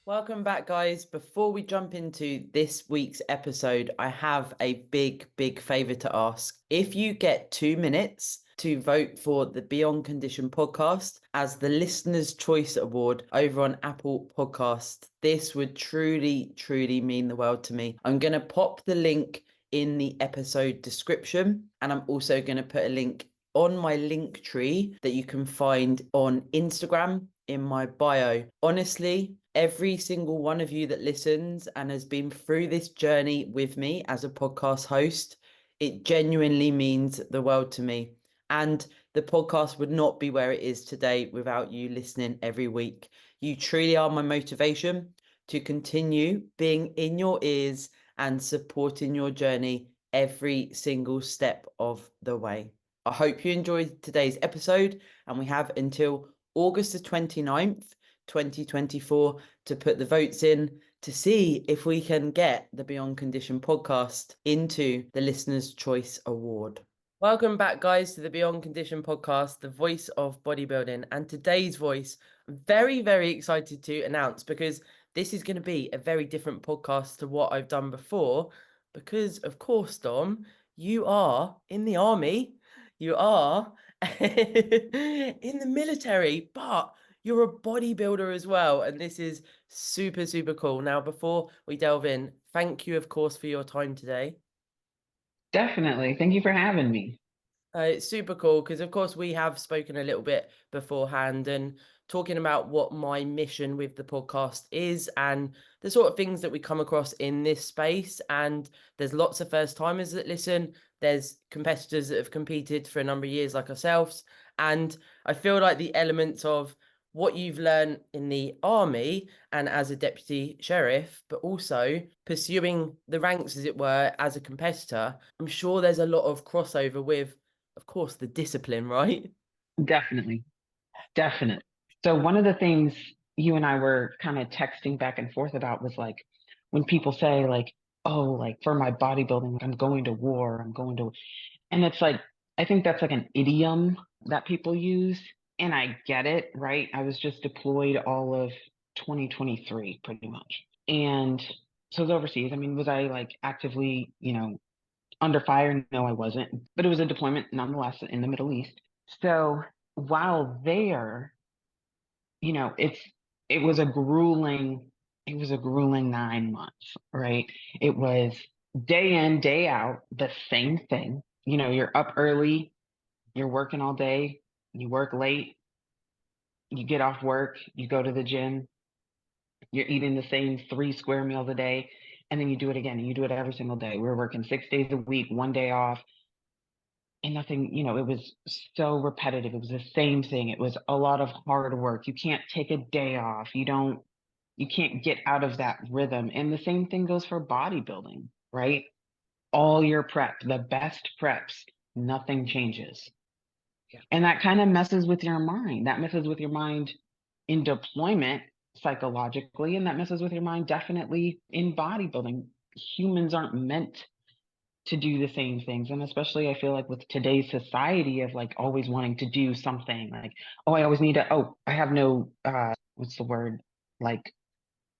Welcome back, guys. Before we jump into this week's episode, I have a big favor to ask. If you get 2 minutes to vote for the Beyond Condition podcast as the Listener's Choice Award over on Apple Podcast, this would truly mean the world to me. I'm going to pop the link in the episode description, and I'm also going to put a link on my link tree that you can find on Instagram in my bio. Honestly, every single one of you that listens and has been through this journey with me as a podcast host, it genuinely means the world to me. And the podcast would not be where it is today without you listening every week. You truly are my motivation to continue being in your ears and supporting your journey every single step of the way. I hope you enjoyed today's episode, and we have until August the 29th, 2024 to put the votes in to see if we can get the Beyond Condition podcast into the Listener's Choice Award. Welcome back, guys, to the Beyond Condition podcast, the voice of bodybuilding. And today's voice, I'm very excited to announce, because this is going to be a very different podcast to what I've done before. Because, of course, Dom, you are in the army. You are in the military, but you're a bodybuilder as well. And this is super cool. Now, before we delve in, thank you, of course, for your time today. Definitely. Thank you for having me. It's super cool because, of course, we have spoken a little bit beforehand and talking about what my mission with the podcast is and the sort of things that we come across in this space. And there's lots of first timers that listen. There's competitors that have competed for a number of years, like ourselves. And I feel like the elements of what you've learned in the army and as a deputy sheriff, but also pursuing the ranks, as it were, as a competitor, I'm sure there's a lot of crossover with, of course, the discipline, right? Definitely. Definitely. So one of the things you and I were kind of texting back and forth about was like when people say like, oh, like for my bodybuilding, like I'm going to war, I'm going to, and it's like, I think that's like an idiom that people use. And I get it, right? I was just deployed all of 2023 pretty much. And so I was overseas. I mean, was I like actively, under fire? No, I wasn't, but it was a deployment nonetheless in the Middle East. So while there, you know, it's it was a grueling, it was a grueling 9 months, right? It was day in, day out, the same thing. You know, you're up early, you're working all day, you work late, you get off work, you go to the gym, you're eating the same 3 square meals a day, and then you do it again, and you do it every single day. We're working 6 days a week, one day off, and nothing, it was so repetitive. It was the same thing. It was a lot of hard work. You can't take a day off. You can't get out of that rhythm. And the same thing goes for bodybuilding, right? All your prep, the best preps, nothing changes. Yeah. And that kind of messes with your mind. That messes with your mind in deployment psychologically, and that messes with your mind definitely in bodybuilding. Humans aren't meant to do the same things. And especially I feel like with today's society of like always wanting to do something like, oh, I always need to, oh, I have no what's the word? Like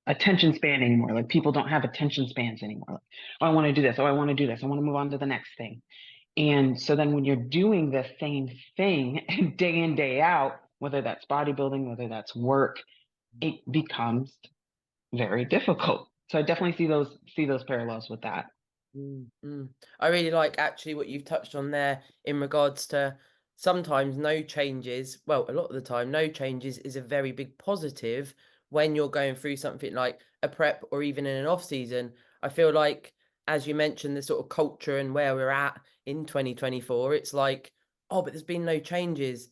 attention span anymore. Like people don't have attention spans anymore. Like, oh, I want to do this. Oh, I want to do this. I want to move on to the next thing. And so then when you're doing the same thing day in, day out, whether that's bodybuilding, whether that's work, it becomes very difficult. So I definitely see those parallels with that. I really like actually what you've touched on there in regards to sometimes no changes. Well, a lot of the time, no changes is a very big positive when you're going through something like a prep or even in an off season. I feel like, as you mentioned, the sort of culture and where we're at in 2024, it's like, oh, but there's been no changes.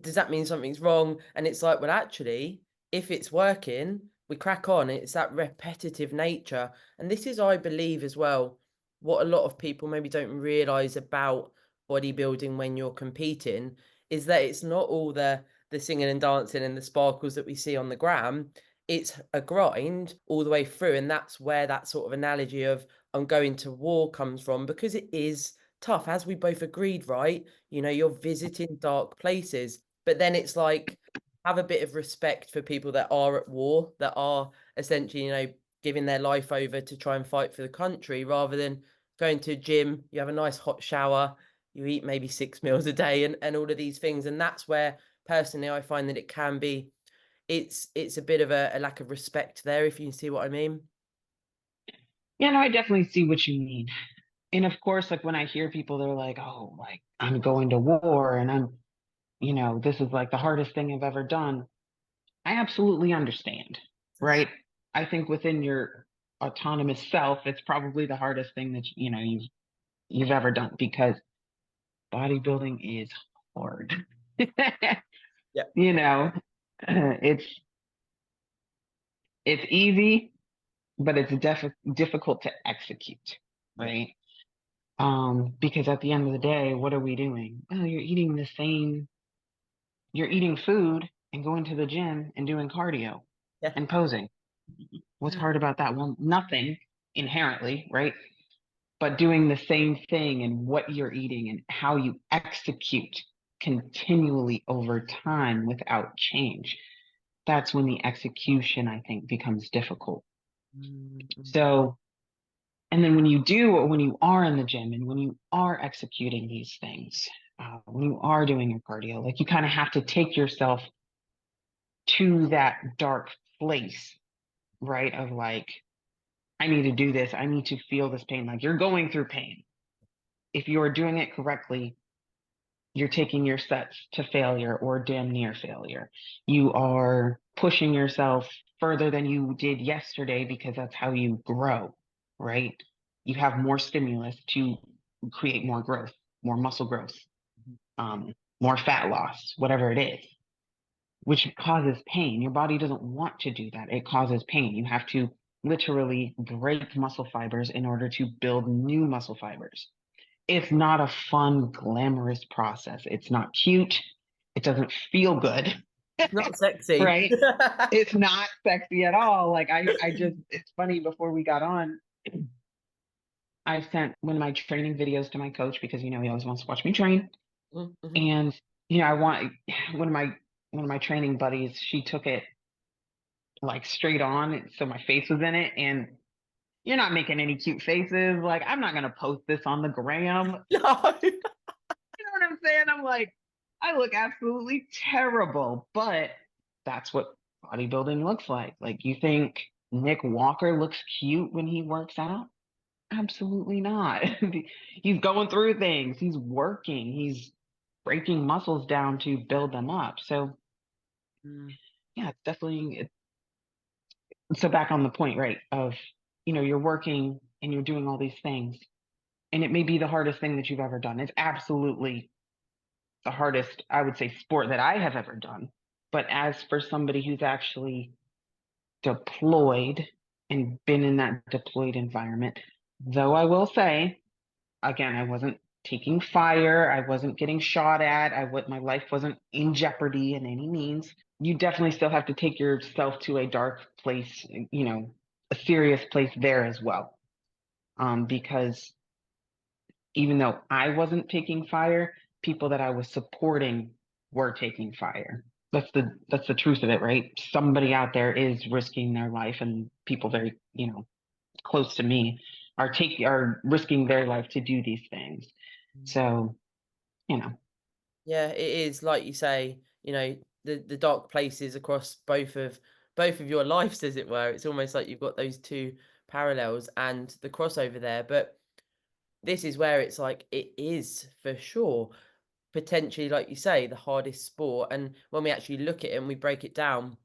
Does that mean something's wrong? And it's like, well, actually, if it's working, we crack on. It's that repetitive nature. And this is, I believe, as well, what a lot of people maybe don't realize about bodybuilding when you're competing is that it's not all the singing and dancing and the sparkles that we see on the gram. It's a grind all the way through, and that's where that sort of analogy of I'm going to war comes from, because it is tough, as we both agreed, right? You're visiting dark places, but then it's like have a bit of respect for people that are at war, that are essentially, giving their life over to try and fight for the country, rather than going to a gym, you have a nice hot shower, you eat maybe 6 meals a day, and all of these things. And that's where personally I find that it can be, it's a bit of a lack of respect there, if you see what I mean. Yeah, no, I definitely see what you mean. And of course, like when I hear people, they're like, oh, like I'm going to war and this is like the hardest thing I've ever done. I absolutely understand, right? I think within your autonomous self, it's probably the hardest thing that you've ever done because bodybuilding is hard. Yeah. You know, it's it's easy, but it's difficult to execute, Yeah. right? Because at the end of the day, what are we doing? Well, you're eating food and going to the gym and doing cardio Yeah. and posing. What's hard about that? Well, nothing inherently, right? But doing the same thing and what you're eating and how you execute continually over time without change. That's when the execution, I think, becomes difficult. Mm-hmm. So, and then when you do, or when you are in the gym and when you are executing these things, when you are doing your cardio, like you kind of have to take yourself to that dark place, right? Of like, I need to do this. I need to feel this pain. Like you're going through pain. If you are doing it correctly, you're taking your sets to failure or damn near failure. You are pushing yourself further than you did yesterday because that's how you grow, right? You have more stimulus to create more growth, more muscle growth, more fat loss, whatever it is, which causes pain. Your body doesn't want to do that. It causes pain. You have to literally break muscle fibers in order to build new muscle fibers. It's not a fun, glamorous process. It's not cute. It doesn't feel good, Not sexy. right? It's not sexy at all. Like it's funny before we got on, I sent one of my training videos to my coach because he always wants to watch me train. Mm-hmm. And I want one of my one of my training buddies, she took it like straight on, so my face was in it, and you're not making any cute faces. Like I'm not gonna post this on the gram. No. You know what I'm saying? I'm like, I look absolutely terrible, but that's what bodybuilding looks like. Like, you think Nick Walker looks cute when he works out? Absolutely not. He's going through things, he's working, he's breaking muscles down to build them up. So, Mm. yeah, it's definitely. So, back on the point, right? Of, you're working and you're doing all these things, and it may be the hardest thing that you've ever done. It's absolutely the hardest, I would say, sport that I have ever done. But as for somebody who's actually deployed and been in that deployed environment, though I will say, again, I wasn't taking fire, I wasn't getting shot at, my life wasn't in jeopardy in any means. You definitely still have to take yourself to a dark place, a serious place there as well. Because even though I wasn't taking fire, people that I was supporting were taking fire. That's the truth of it, right? Somebody out there is risking their life, and people very, close to me are risking their life to do these things. So, you know, Yeah, it is like you say, the dark places across both of your lives, as it were. It's almost like you've got those two parallels and the crossover there. But this is where it's like it is for sure potentially, like you say, the hardest sport. And when we actually look at it and we break it down,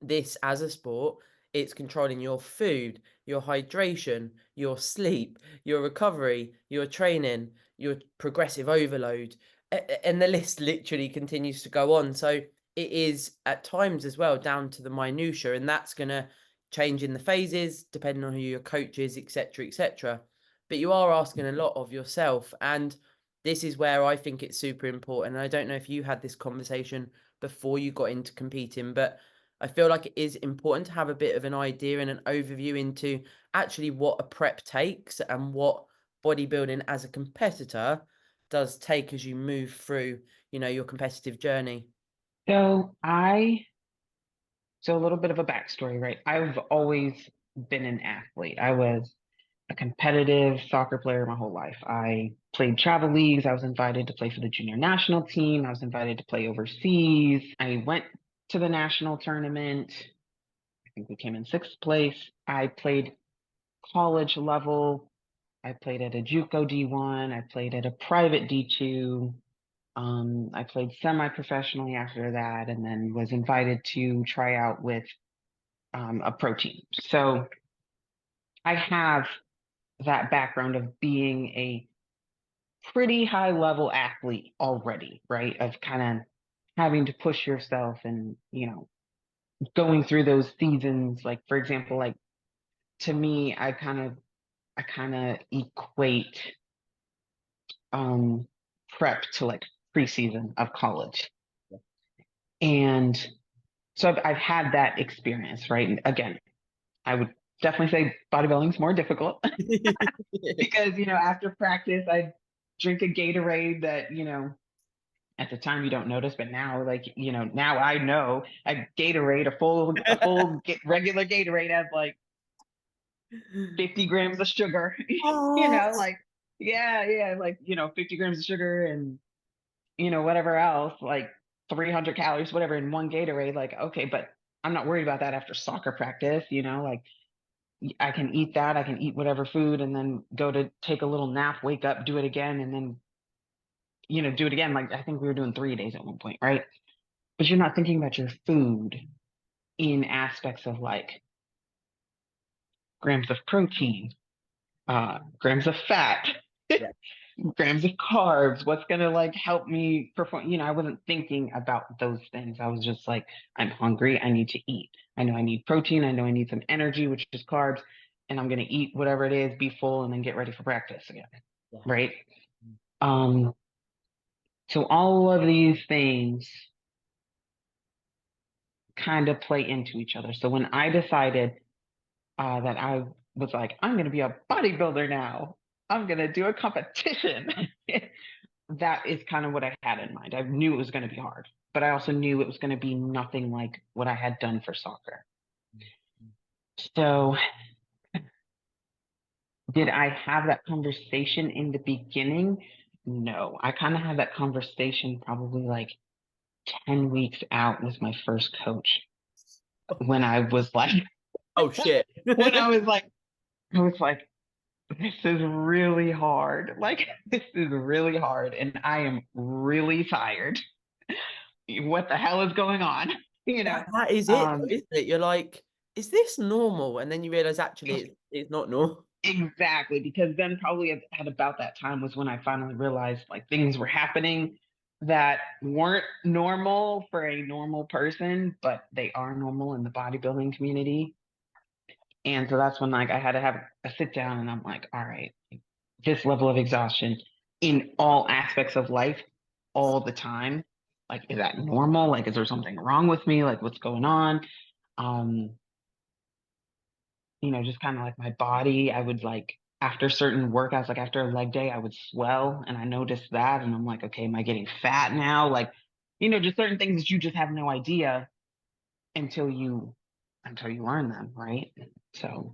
this as a sport, it's controlling your food, your hydration, your sleep, your recovery, your training, your progressive overload. And the list literally continues to go on. So it is at times as well down to the minutiae, and that's going to change in the phases depending on who your coach is, etc., etc. But you are asking a lot of yourself, and this is where I think it's super important. And I don't know if you had this conversation before you got into competing, but I feel like it is important to have a bit of an idea and an overview into actually what a prep takes and what bodybuilding as a competitor does take as you move through, your competitive journey. So so a little bit of a backstory, right? I've always been an athlete. I was a competitive soccer player my whole life. I played travel leagues. I was invited to play for the junior national team. I was invited to play overseas. I went to the national tournament. I think we came in sixth place. I played college level. I played at a JUCO D1. I played at a private D2. I played semi-professionally after that, and then was invited to try out with a pro team. So I have that background of being a pretty high level athlete already, right? Of kind of having to push yourself and, going through those seasons. Like, for example, like to me, I kind of equate um prep to like preseason of college. And so I've had that experience, right? And again, I would definitely say bodybuilding's more difficult because, after practice, I drink a Gatorade that, at the time you don't notice, but now, like, now I know a Gatorade, regular Gatorade has like 50 grams of sugar, Oh, like, yeah, like, 50 grams of sugar and, whatever else, like 300 calories, whatever, in one Gatorade. Like, okay, but I'm not worried about that after soccer practice, like I can eat that, I can eat whatever food and then go to take a little nap, wake up, do it again, and then, do it again. Like, I think we were doing 3 days at one point, right? But you're not thinking about your food in aspects of like grams of protein, grams of fat, yeah, grams of carbs, what's going to like help me perform. I wasn't thinking about those things. I was just like, I'm hungry, I need to eat. I know I need protein, I know I need some energy, which is carbs, and I'm going to eat whatever it is, be full, and then get ready for practice again, yeah, right? um so all of these things kind of play into each other. So when I decided that I was like, I'm going to be a bodybuilder now, I'm going to do a competition. That is kind of what I had in mind. I knew it was going to be hard, but I also knew it was going to be nothing like what I had done for soccer. So, did I have that conversation in the beginning? No, I kind of had that conversation probably like 10 weeks out with my first coach when I was like, oh shit. when I was like, this is really hard. Like, this is really hard, and I am really tired. What the hell is going on? You know, That is it, though, um, isn't it? You're like, is this normal? And then you realize actually it's not normal. exactly, because then probably at about that time was when I finally realized like things were happening that weren't normal for a normal person, but they are normal in the bodybuilding community. And so that's when like I had to have a sit down and I'm like, all right, this level of exhaustion in all aspects of life all the time. Like, is that normal? Like, is there something wrong with me? Like, what's going on? Um, just kind of like my body, I would like after certain workouts, like after a leg day, I would swell and I noticed that. And I'm like, okay, am I getting fat now? Like, just certain things that you just have no idea until you learn them, right? So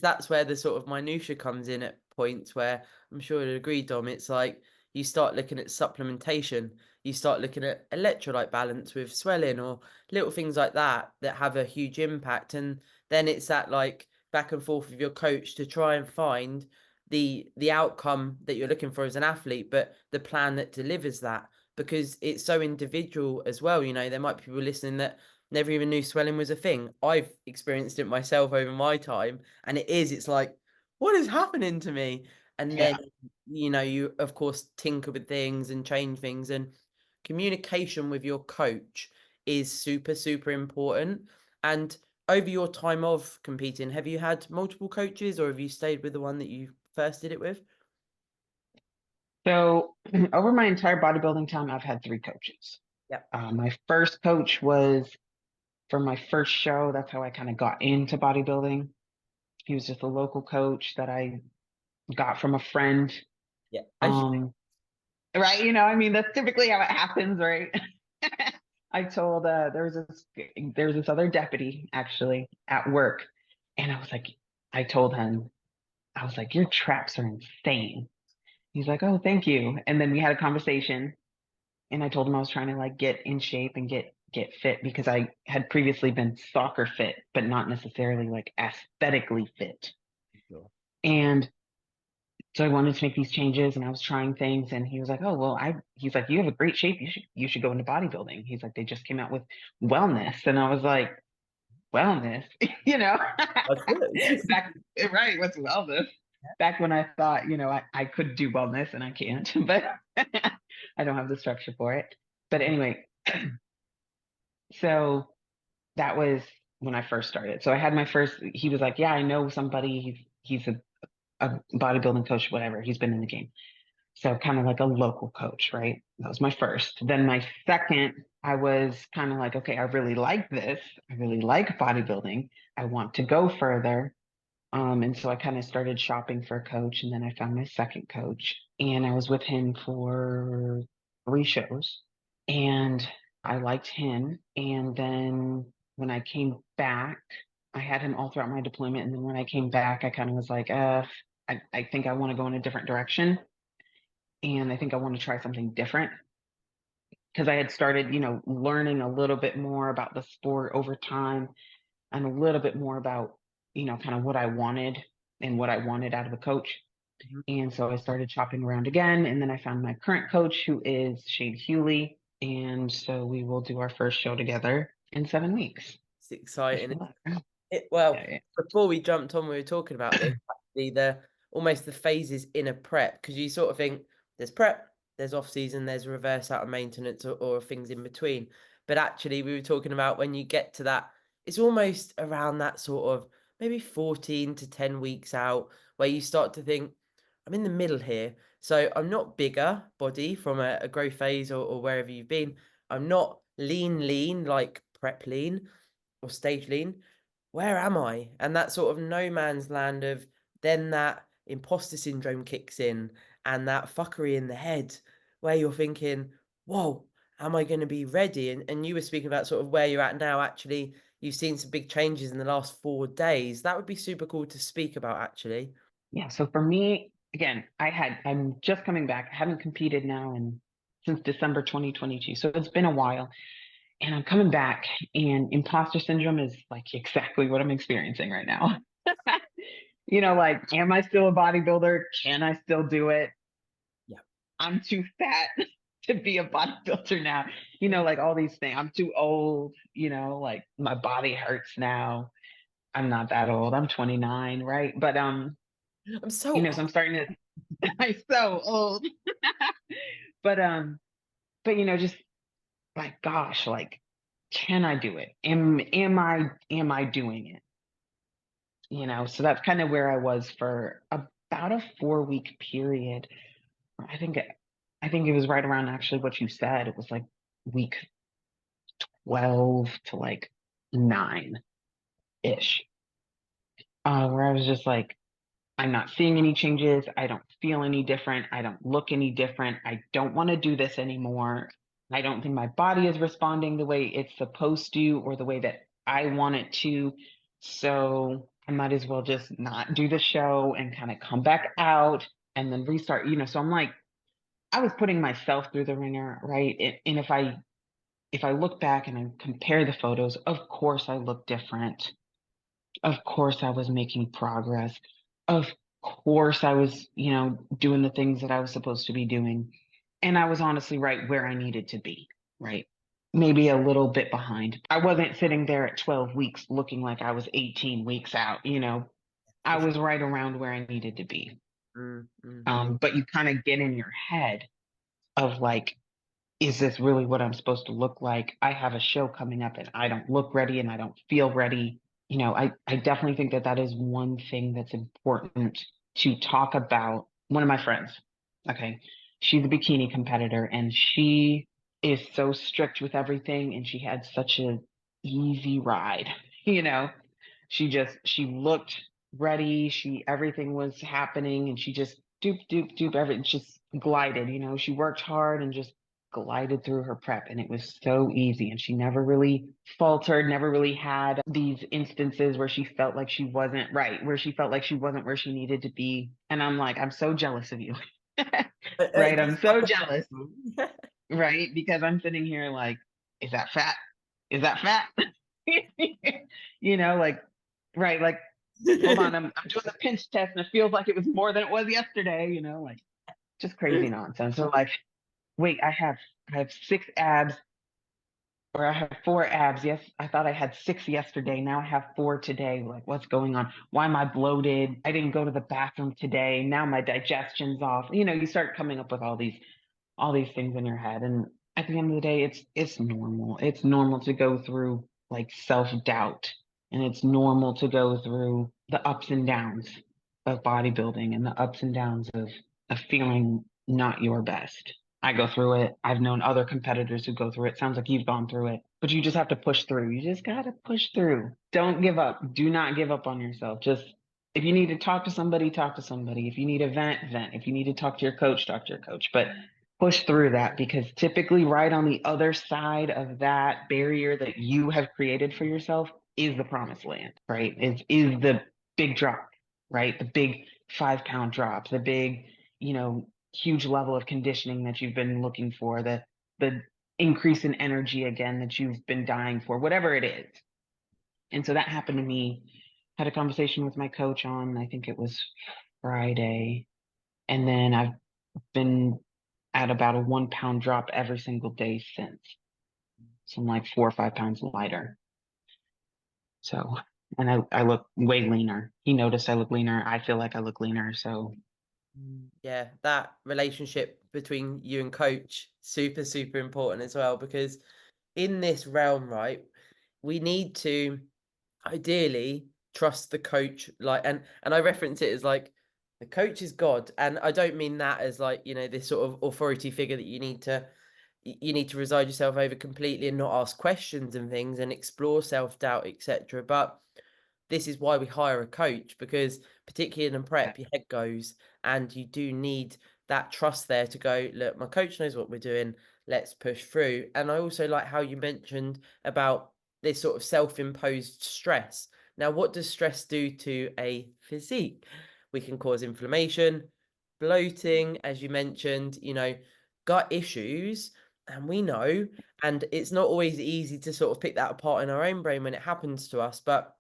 That's where the sort of minutia comes in at points where I'm sure you'd agree, Dom. It's like you start looking at supplementation, you start looking at electrolyte balance with swelling or little things like that that have a huge impact. And then it's that like back and forth with your coach to try and find the outcome that you're looking for as an athlete, but the plan that delivers that because it's so individual as well. There might be people listening that never even knew swelling was a thing. I've experienced it myself over my time, and it's like, what is happening to me? And then, yeah. you of course tinker with things and change things, and communication with your coach is super, super important. And over your time of competing, have you had multiple coaches or have you stayed with the one that you first did it with? So over my entire bodybuilding time, I've had three coaches. Yeah. My first coach was for my first show. That's how I kind of got into bodybuilding. He was just a local coach that I got from a friend. Yeah. Um, right? I mean, that's typically how it happens, right? I told there was this other deputy actually at work, and I told him, I was like, your traps are insane. He's like, oh, thank you. And then we had a conversation, and I told him I was trying to like get in shape and get fit because I had previously been soccer fit, but not necessarily like aesthetically fit. Sure. And so I wanted to make these changes and I was trying things and he was like, oh, well, he's like, you have a great shape. You should go into bodybuilding. He's like, they just came out with wellness. And I was like, wellness, you know, That's it. back, right. What's wellness? Back when I thought, I could do wellness and I can't, but I don't have the structure for it. But anyway, so that was when I first started. So I had my first, he was like, yeah, I know somebody. He's a bodybuilding coach, whatever. He's been in the game. So kind of like a local coach, right? That was my first. Then my second, I was kind of like, okay, I really like this. I really like bodybuilding. I want to go further. And so I kind of started shopping for a coach, and then I found my second coach, and I was with him for 3 shows, and I liked him. And then when I came back, I had him all throughout my deployment, and then when I came back, I kind of was like, I think I want to go in a different direction, and I think I want to try something different because I had started, learning a little bit more about the sport over time and a little bit more about, kind of what I wanted and what I wanted out of a coach. Mhm. And so I started shopping around again. And then I found my current coach, who is Shane Hewley. And so we will do our first show together in 7 weeks. It's exciting. Wish me luck. Well, Yeah, before we jumped on, we were talking about this, actually, the almost the phases in a prep, because you sort of think there's prep, there's off season, there's reverse out of maintenance or things in between. But actually, we were talking about when you get to that, it's almost around that sort of maybe 14 to 10 weeks out where you start to think, I'm in the middle here. So I'm not bigger body from a growth phase or wherever you've been. I'm not lean, like prep lean or stage lean. Where am I? And that sort of no man's land of then that imposter syndrome kicks in and that fuckery in the head where you're thinking, whoa, am I going to be ready? And you were speaking about sort of where you're at now. Actually, you've seen some big changes in the last 4 days. That would be super cool to speak about, actually. yeah. So for me, again, I'm just coming back. I haven't competed now since December 2022. So it's been a while. And I'm coming back, and imposter syndrome is like exactly what I'm experiencing right now. Like, am I still a bodybuilder? Can I still do it? Yeah. I'm too fat to be a bodybuilder now. Like all these things. I'm too old, like my body hurts now. I'm not that old. I'm 29, right? But I'm so so I'm starting to I'm so old. But just like gosh, like can I do it? Am I doing it? So that's kind of where I was for about a 4 week period. I think it, I think it was right around actually what you said. It was like week 12 to like 9-ish, where I was just like, I'm not seeing any changes. I don't feel any different. I don't look any different. I don't want to do this anymore. I don't think my body is responding the way it's supposed to or the way that I want it to. So I might as well just not do the show and kind of come back out and then restart, So I'm like, I was putting myself through the ringer, right? And if I look back and I compare the photos, of course I look different. Of course I was making progress. Of course I was, doing the things that I was supposed to be doing. And I was honestly right where I needed to be, right? Maybe a little bit behind. I wasn't sitting there at 12 weeks looking like I was 18 weeks out, I for was right around where I needed to be. sure. Mm. But you kind of get in your head of like, is this really what I'm supposed to look like? I have a show coming up and I don't look ready and I don't feel ready. I definitely think that that is one thing that's important to talk about. One of my friends, okay, she's a bikini competitor and she is so strict with everything and she had such a easy ride, you know. She looked ready, everything was happening and she just doop doop doop everything just glided, she worked hard and just glided through her prep, and it was so easy. And she never really faltered, never really had these instances where she felt like she wasn't right, where she felt like she wasn't where she needed to be. And I'm like, I'm so jealous of you. Right? It I'm does so happen. jealous, right? Because I'm sitting here like, is that fat? Is that fat? Like, right, like, hold on, I'm doing the pinch test and it feels like it was more than it was yesterday, like just crazy nonsense. So like, wait, I have 6 abs, or I have 4 abs. Yes, I thought I had 6 yesterday. Now I have 4 today. Like, what's going on? Why am I bloated? I didn't go to the bathroom today. Now my digestion's off. You start coming up with all these things in your head. And at the end of the day, it's normal. It's normal to go through like self-doubt. And it's normal to go through the ups and downs of bodybuilding and the ups and downs of feeling not your best. I go through it. I've known other competitors who go through it. Sounds like you've gone through it, but you just have to push through. You just got to push through. Don't give up. Do not give up on yourself. Just, if you need to talk to somebody, talk to somebody. If you need a vent, vent. If you need to talk to your coach, talk to your coach. But push through that, because typically right on the other side of that barrier that you have created for yourself is the promised land, right? Is the big drop, right? The big 5-pound drop, the big, huge level of conditioning that you've been looking for, the increase in energy again that you've been dying for, whatever it is. And so that happened to me. Had a conversation with my coach on, I think it was Friday. And then I've been at about a 1-pound drop every single day since. So I'm like 4 or 5 pounds lighter. So, and I look way leaner. He noticed I look leaner. I feel like I look leaner. So, Yeah, that relationship between you and coach, super, super important as well, because in this realm, right, we need to ideally trust the coach, like, and I reference it as like the coach is God, and I don't mean that as like, this sort of authority figure that you need to reside yourself over completely and not ask questions and things and explore self-doubt, etc. But this is why we hire a coach, because particularly in prep, your head goes, and you do need that trust there to go, look, my coach knows what we're doing, let's push through. And I also like how you mentioned about this sort of self-imposed stress. Now, what does stress do to a physique? We can cause inflammation, bloating, as you mentioned, gut issues, and we know, and it's not always easy to sort of pick that apart in our own brain when it happens to us, but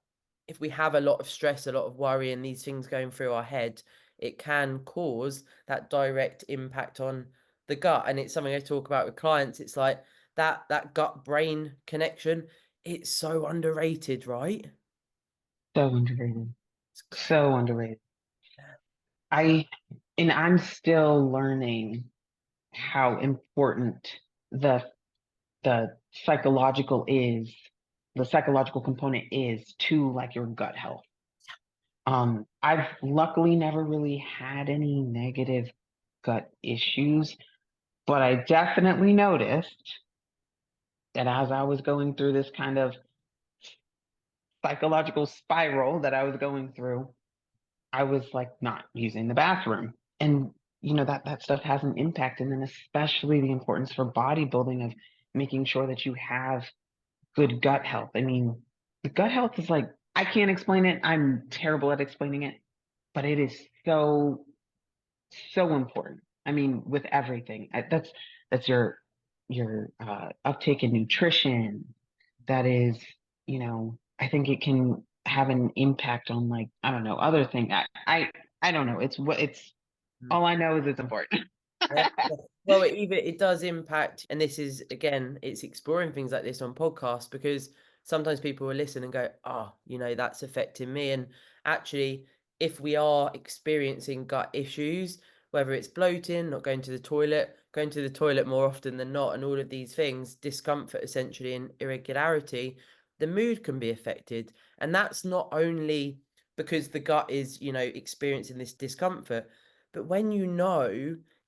if we have a lot of stress, a lot of worry, and these things going through our head, it can cause that direct impact on the gut. And it's something I talk about with clients. It's like that gut brain connection. It's so underrated, right? so underrated. It's So underrated. I, and I'm still learning how important the the psychological is, the psychological component is to like your gut health. I've luckily never really had any negative gut issues, but I definitely noticed that as I was going through this kind of psychological spiral that I was going through, I was like not using the bathroom. And that stuff has an impact. And then especially the importance for bodybuilding of making sure that you have good gut health. I mean, the gut health is like, I can't explain it. I'm terrible at explaining it, but it is so, so important. I mean, with everything. That's your uptake in nutrition. That is, I think it can have an impact on, like, I don't know, other things. I don't know. It's Mm. all I know is it's important. Yeah. Well, it does impact, and this is again, it's exploring things like this on podcasts, because sometimes people will listen and go, "Oh, that's affecting me." And actually, if we are experiencing gut issues, whether it's bloating, not going to the toilet more often than not, and all of these things, discomfort essentially and irregularity, the mood can be affected. And that's not only because the gut is, experiencing this discomfort, but when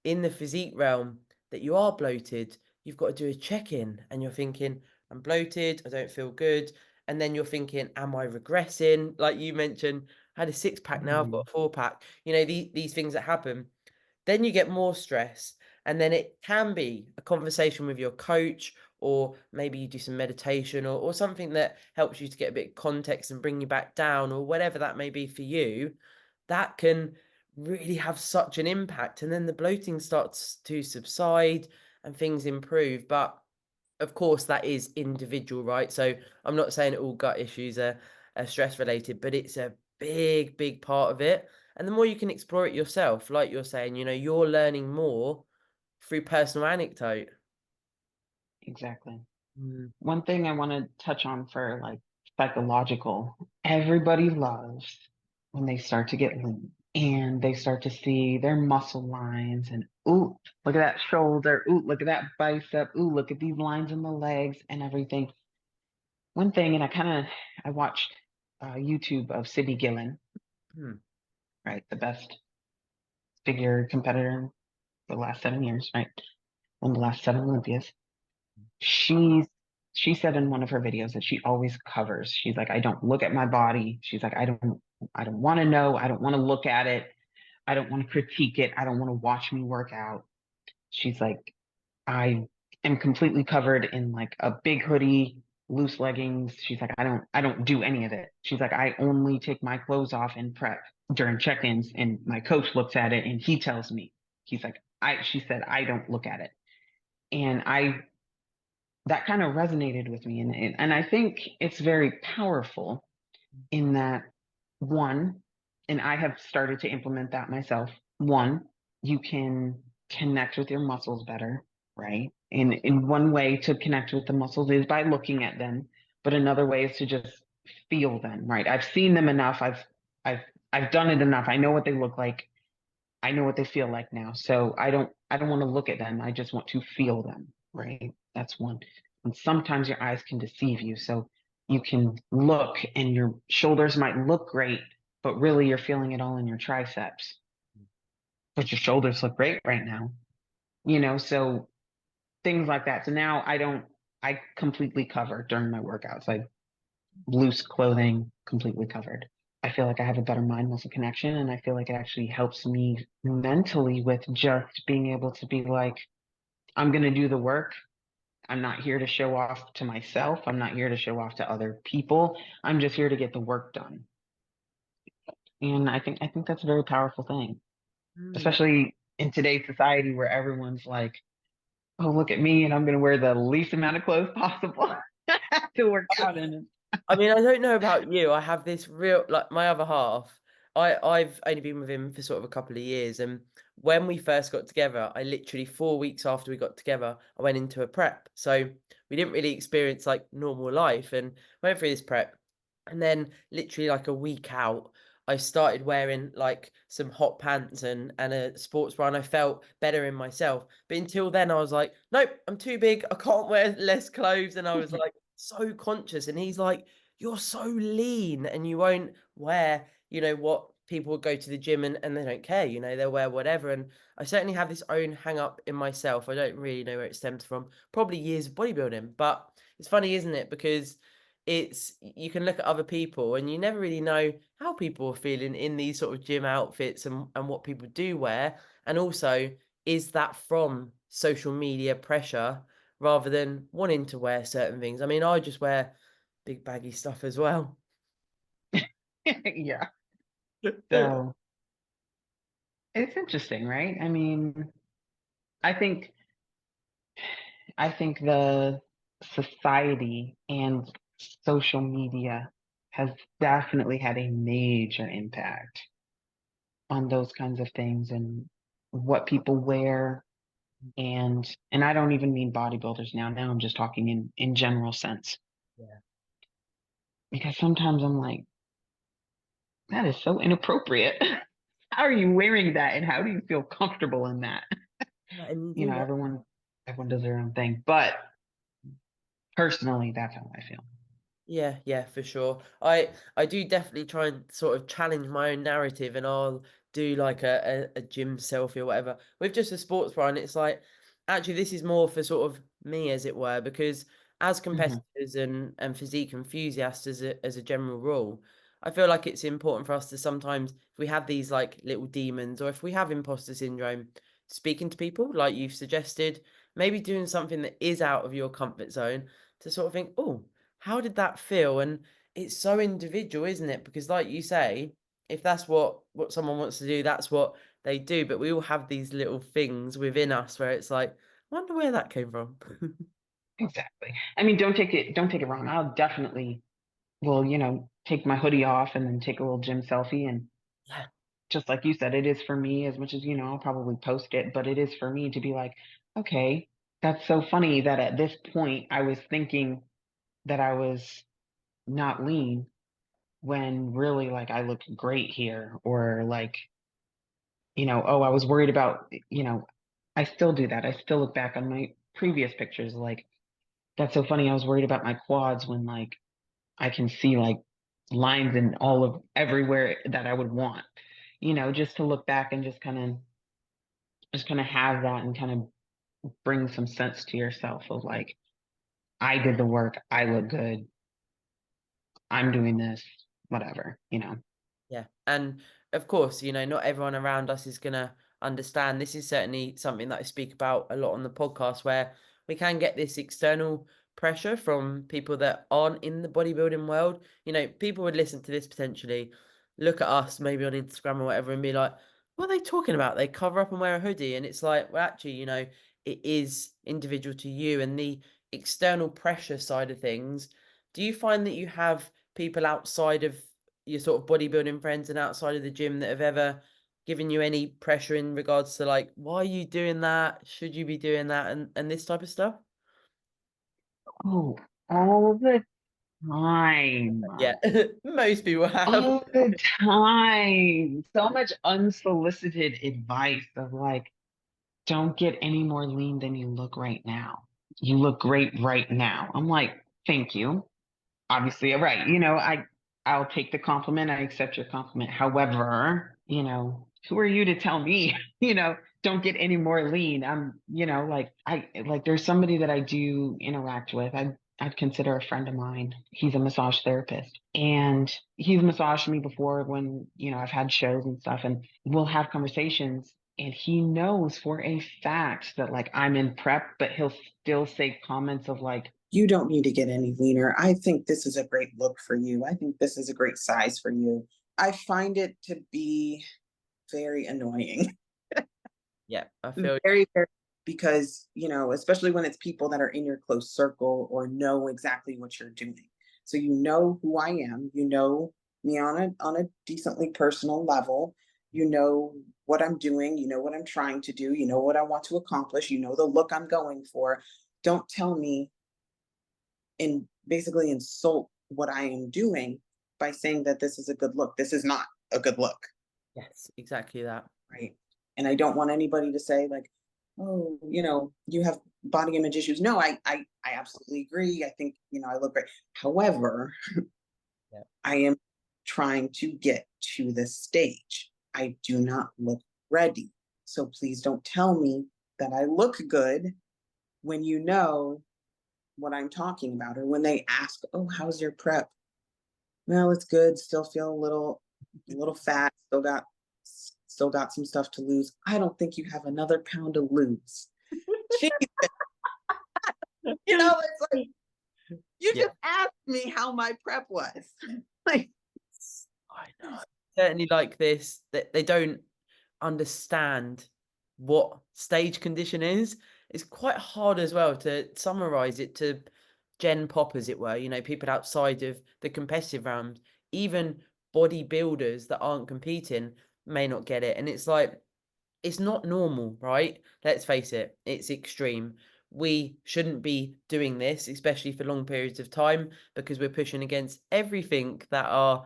in the physique realm that you are bloated, you've got to do a check-in, and you're thinking, I'm bloated, I don't feel good. And then you're thinking, am I regressing? Like you mentioned, I had a 6-pack, now I've got a 4-pack. These things that happen. Then you get more stress. And then it can be a conversation with your coach, or maybe you do some meditation, or something that helps you to get a bit of context and bring you back down, or whatever that may be for you. That can really have such an impact. And then the bloating starts to subside and things improve. But of course, that is individual, right? So I'm not saying all gut issues are stress related, but it's a big, big part of it. And the more you can explore it yourself, like you're saying, you're learning more through personal anecdote. Exactly. Mm. One thing I want to touch on for like psychological, everybody loves when they start to get lean and they start to see their muscle lines and ooh, look at that shoulder, ooh, look at that bicep, ooh, look at these lines in the legs and everything. One thing, and I watched YouTube of Sydney Gillen, Mm. right, the best figure competitor for the last 7 years, right, won the last 7 Olympias. she's she said in one of her videos that she always covers. She's like, I don't look at my body. She's like, I don't want to know. I don't want to look at it. I don't want to critique it. I don't want to watch me work out. She's like, I am completely covered in like a big hoodie, loose leggings. She's like, I don't do any of it. She's like, I only take my clothes off and prep during check-ins, and my coach looks at it and he tells me. He's like, she said, I don't look at it. And that kind of resonated with me. And I think it's very powerful in that, one, and I have started to implement that myself. One, you can connect with your muscles better, right? And in one way to connect with the muscles is by looking at them, but another way is to just feel them, right? I've seen them enough. I've I've done it enough. I know what they look like. I know what they feel like now. So I don't want to look at them. I just want to feel them, right? That's one. And sometimes your eyes can deceive you. So you can look and your shoulders might look great, but really you're feeling it all in your triceps. But your shoulders look great right now. So things like that. So now I completely cover during my workouts. Like loose clothing, completely covered. I feel like I have a better mind muscle connection, and I feel like it actually helps me mentally with just being able to be like, I'm going to do the work. I'm not here to show off to myself. I'm not here to show off to other people. I'm just here to get the work done. And I think that's a very powerful thing, Mm. especially in today's society where everyone's like, oh, look at me, and I'm going to wear the least amount of clothes possible to work out in. I mean, I don't know about you. I have this real, like my other half. I've only been with him for sort of a couple of years, and when we first got together, I literally 4 weeks after we got together, I went into a prep. So we didn't really experience like normal life, and went through this prep, and then literally like a week out, I started wearing like some hot pants and a sports bra, and I felt better in myself. But until then, I was like, nope, I'm too big. I can't wear less clothes, and I was like so conscious. And he's like, you're so lean and you won't wear, what people would go to the gym and they don't care, they'll wear whatever. And I certainly have this own hang up in myself. I don't really know where it stems from, probably years of bodybuilding. But it's funny, isn't it? Because you can look at other people and you never really know how people are feeling in these sort of gym outfits and what people do wear. And also, is that from social media pressure rather than wanting to wear certain things? I mean, I just wear big baggy stuff as well. Yeah. So it's interesting, right? I mean, I think I think the society and social media has definitely had a major impact on those kinds of things and what people wear, and I don't even mean bodybuilders now. Now I'm just talking in general sense. Yeah. Because sometimes I'm like, that is so inappropriate. How are you wearing that and how do you feel comfortable in that? Yeah, and You you know, do. everyone does their own thing. But personally, that's how I feel. Yeah, yeah, for sure. I do definitely try and sort of challenge my own narrative, and I'll do like a gym selfie or whatever with just a sports bra. And it's like, actually, this is more for sort of me, as it were, because as Hmm. competitors and physique enthusiasts, as a general rule, I feel like it's important for us to sometimes, if we have these like little demons, or if we have imposter syndrome, speaking to people like you've suggested, maybe doing something that is out of your comfort zone to sort of think, oh, how did that feel? And it's so individual, isn't it? Because like you say, if that's what someone wants to do, that's what they do. But we all have these little things within us where it's like, I wonder where that came from. Exactly. I mean, don't take it wrong. I'll definitely will, take my hoodie off and then take a little gym selfie. And Yeah. just like you said, it is for me as much as, I'll probably post it, but it is for me to be like, okay, that's so funny that at this point I was thinking that I was not lean when really like I look great here, or like, oh, I was worried about, I still do that. I still look back on my previous pictures like, that's so funny. I was worried about my quads when like I can see like lines in all of everywhere that I would want, just to look back and just kind of have that and kind of bring some sense to yourself of like, I did the work, I look good, I'm doing this, whatever. Yeah. And of course, not everyone around us is going to understand. This is certainly something that I speak about a lot on the podcast, where we can get this external pressure from people that aren't in the bodybuilding world. People would listen to this potentially, look at us maybe on Instagram or whatever, and be like, what are they talking about? They cover up and wear a hoodie. And it's like, well, actually, it is individual to you. And the external pressure side of things, do you find that you have people outside of your sort of bodybuilding friends and outside of the gym that have ever given you any pressure in regards to like, why are you doing that? Should you be doing that? And this type of stuff? Oh, all the time. Yeah, most people have. All the time. So much unsolicited advice of like, don't get any more lean than you look right now. You look great right now. I'm like, thank you. Obviously, right. I'll take the compliment. I accept your compliment. However, who are you to tell me, don't get any more lean? Like there's somebody that I do interact with. I'd consider a friend of mine. He's a massage therapist, and he's massaged me before when, I've had shows and stuff, and we'll have conversations. And he knows for a fact that like I'm in prep, but he'll still say comments of like, you don't need to get any leaner. I think this is a great look for you. I think this is a great size for you. I find it to be very annoying. Yeah, I feel Very, very, because, especially when it's people that are in your close circle or know exactly what you're doing. So you know who I am, me on a decently personal level, what I'm doing, what I'm trying to do, what I want to accomplish, the look I'm going for. Don't tell me and basically insult what I am doing by saying that this is a good look. This is not a good look. yes, exactly that. Right. And I don't want anybody to say like, oh, you have body image issues. No, I absolutely agree. I think, I look great. However, Yeah. I am trying to get to this stage. I do not look ready. So please don't tell me that I look good when you know what I'm talking about, or when they ask, "Oh, how's your prep?" Well, it's good. Still feel a little fat. Still got some stuff to lose. I don't think you have another pound to lose. Jeez. It's like you Yeah, just asked me how my prep was. Like, I know. Certainly like this, that they don't understand what stage condition is. It's quite hard as well to summarize it to gen pop, as it were, people outside of the competitive realms, even bodybuilders that aren't competing may not get it. And it's like, it's not normal, right? Let's face it, it's extreme. We shouldn't be doing this, especially for long periods of time, because we're pushing against everything that our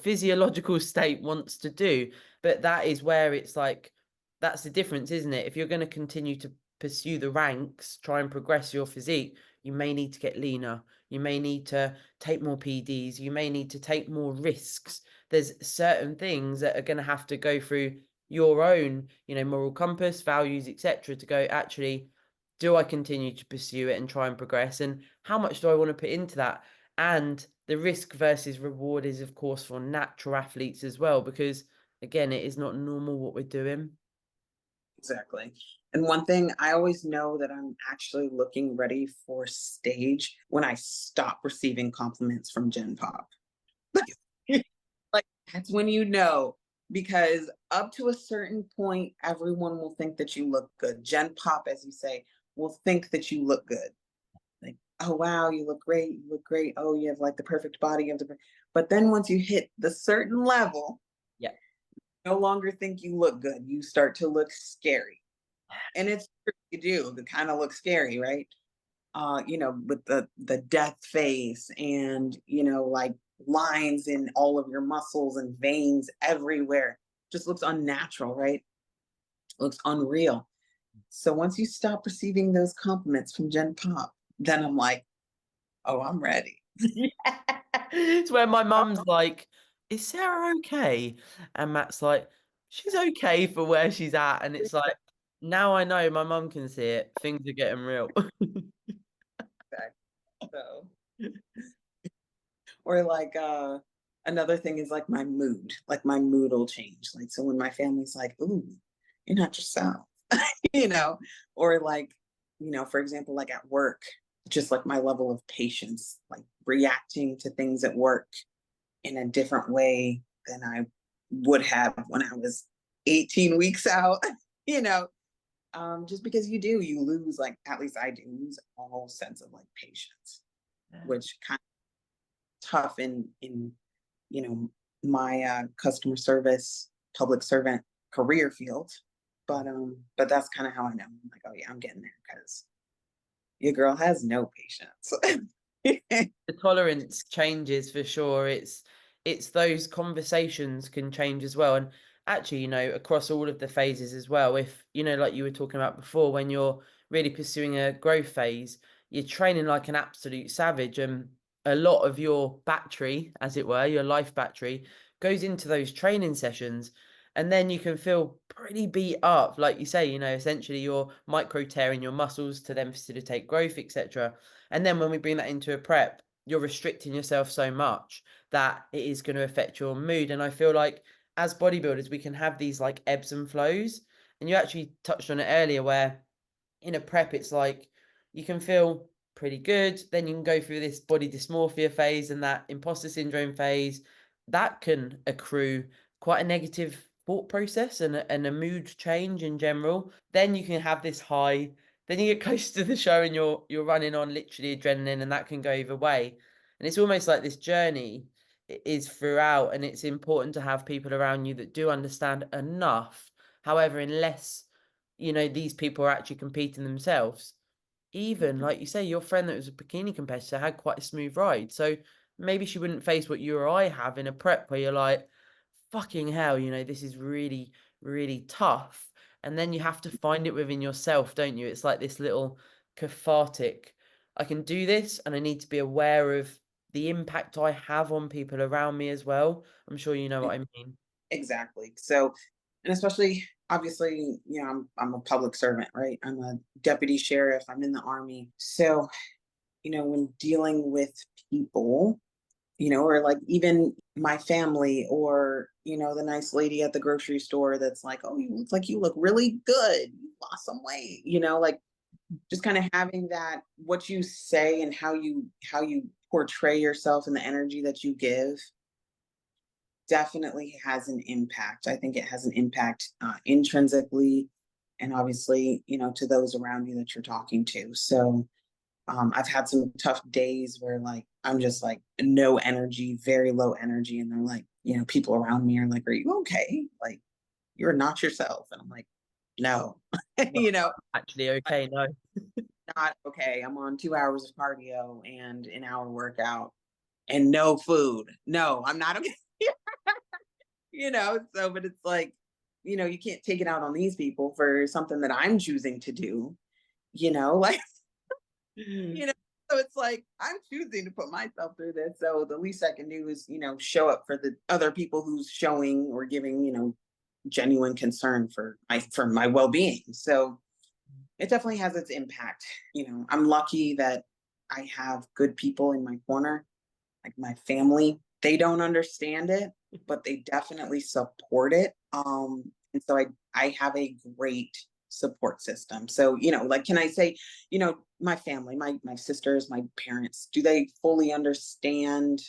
physiological state wants to do. But that is where it's like, that's the difference, isn't it? If you're going to continue to pursue the ranks, try and progress your physique, you may need to get leaner. You may need to take more PDs. You may need to take more risks. There's certain things that are going to have to go through your own, moral compass, values, etc., to go, actually, do I continue to pursue it and try and progress? And how much do I want to put into that? And the risk versus reward is, of course, for natural athletes as well, because again, it is not normal what we're doing. Exactly. And one thing I always know that I'm actually looking ready for stage when I stop receiving compliments from Gen Pop. Like that's when you know, because up to a certain point, everyone will think that you look good. Gen Pop, as you say, will think that you look good. Like, oh wow, you look great, you look great. Oh, you have like the perfect body, you have the but then once you hit the certain level, Yeah. no longer think you look good. You start to look scary. And it's true, you do, the kind of look scary, right? With the death face and like lines in all of your muscles and veins everywhere. Just looks unnatural, right? Looks unreal. So once you stop receiving those compliments from Gen Pop, then I'm like, oh, I'm ready. Yeah. It's where my mum's like, is Sarah okay? And Matt's like, she's okay for where she's at. And it's like, now I know my mum can see it. Things are getting real. So, or like another thing is like my mood. Like my mood will change. Like so when my family's like, ooh, you're not yourself, you know, or like, for example, like at work, just like my level of patience, like reacting to things at work in a different way than I would have when I was 18 weeks out, you know, just because you lose, like, at least I do lose all sense of like patience, which kind of tough in, you know, my customer service, public servant career field. But that's kind of how I know. I'm like, oh yeah, I'm getting there because your girl has no patience. The tolerance changes for sure. It's those conversations can change as well. And actually, across all of the phases as well, if, like you were talking about before, when you're really pursuing a growth phase, you're training like an absolute savage. And a lot of your battery, as it were, your life battery, goes into those training sessions. And then you can feel pretty beat up. Like you say, essentially you're micro tearing your muscles to then facilitate growth, etc. And then when we bring that into a prep, you're restricting yourself so much that it is going to affect your mood. And I feel like as bodybuilders, we can have these like ebbs and flows. And you actually touched on it earlier, where in a prep, it's like you can feel pretty good. Then you can go through this body dysmorphia phase and that imposter syndrome phase. That can accrue quite a negative thought process and a mood change in general. Then you can have this high. Then you get close to the show and you're running on literally adrenaline, and that can go either way. And it's almost like this journey is throughout, and it's important to have people around you that do understand enough. However, unless these people are actually competing themselves, even like you say, your friend that was a bikini competitor had quite a smooth ride. So maybe she wouldn't face what you or I have in a prep where you're like, fucking hell, this is really, really tough. And then you have to find it within yourself, don't you? It's like this little cathartic, I can do this, and I need to be aware of the impact I have on people around me as well. I'm sure you know what I mean. Exactly. So, and especially obviously, I'm a public servant, right? I'm a deputy sheriff. I'm in the army. So, when dealing with people, or like even my family, or the nice lady at the grocery store that's like, oh, you look really good. You lost some weight, like just kind of having that, what you say and how you portray yourself and the energy that you give definitely has an impact. I think it has an impact intrinsically, and obviously, to those around you that you're talking to. So I've had some tough days where like I'm just like no energy, very low energy, and they're like, people around me are like, "Are you okay? Like, you're not yourself." And I'm like, "No, Actually, okay, no. not okay. I'm on 2 hours of cardio and an hour workout and no food. No, I'm not okay." So but it's like, you can't take it out on these people for something that I'm choosing to do, like, you know, so it's like I'm choosing to put myself through this. So the least I can do is, show up for the other people who's showing or giving, genuine concern for my well-being. So it definitely has its impact. I'm lucky that I have good people in my corner, like my family. They don't understand it, but they definitely support it. And so I have a great support system. So, you know, like, can I say, you know, my family, my sisters, my parents, do they fully understand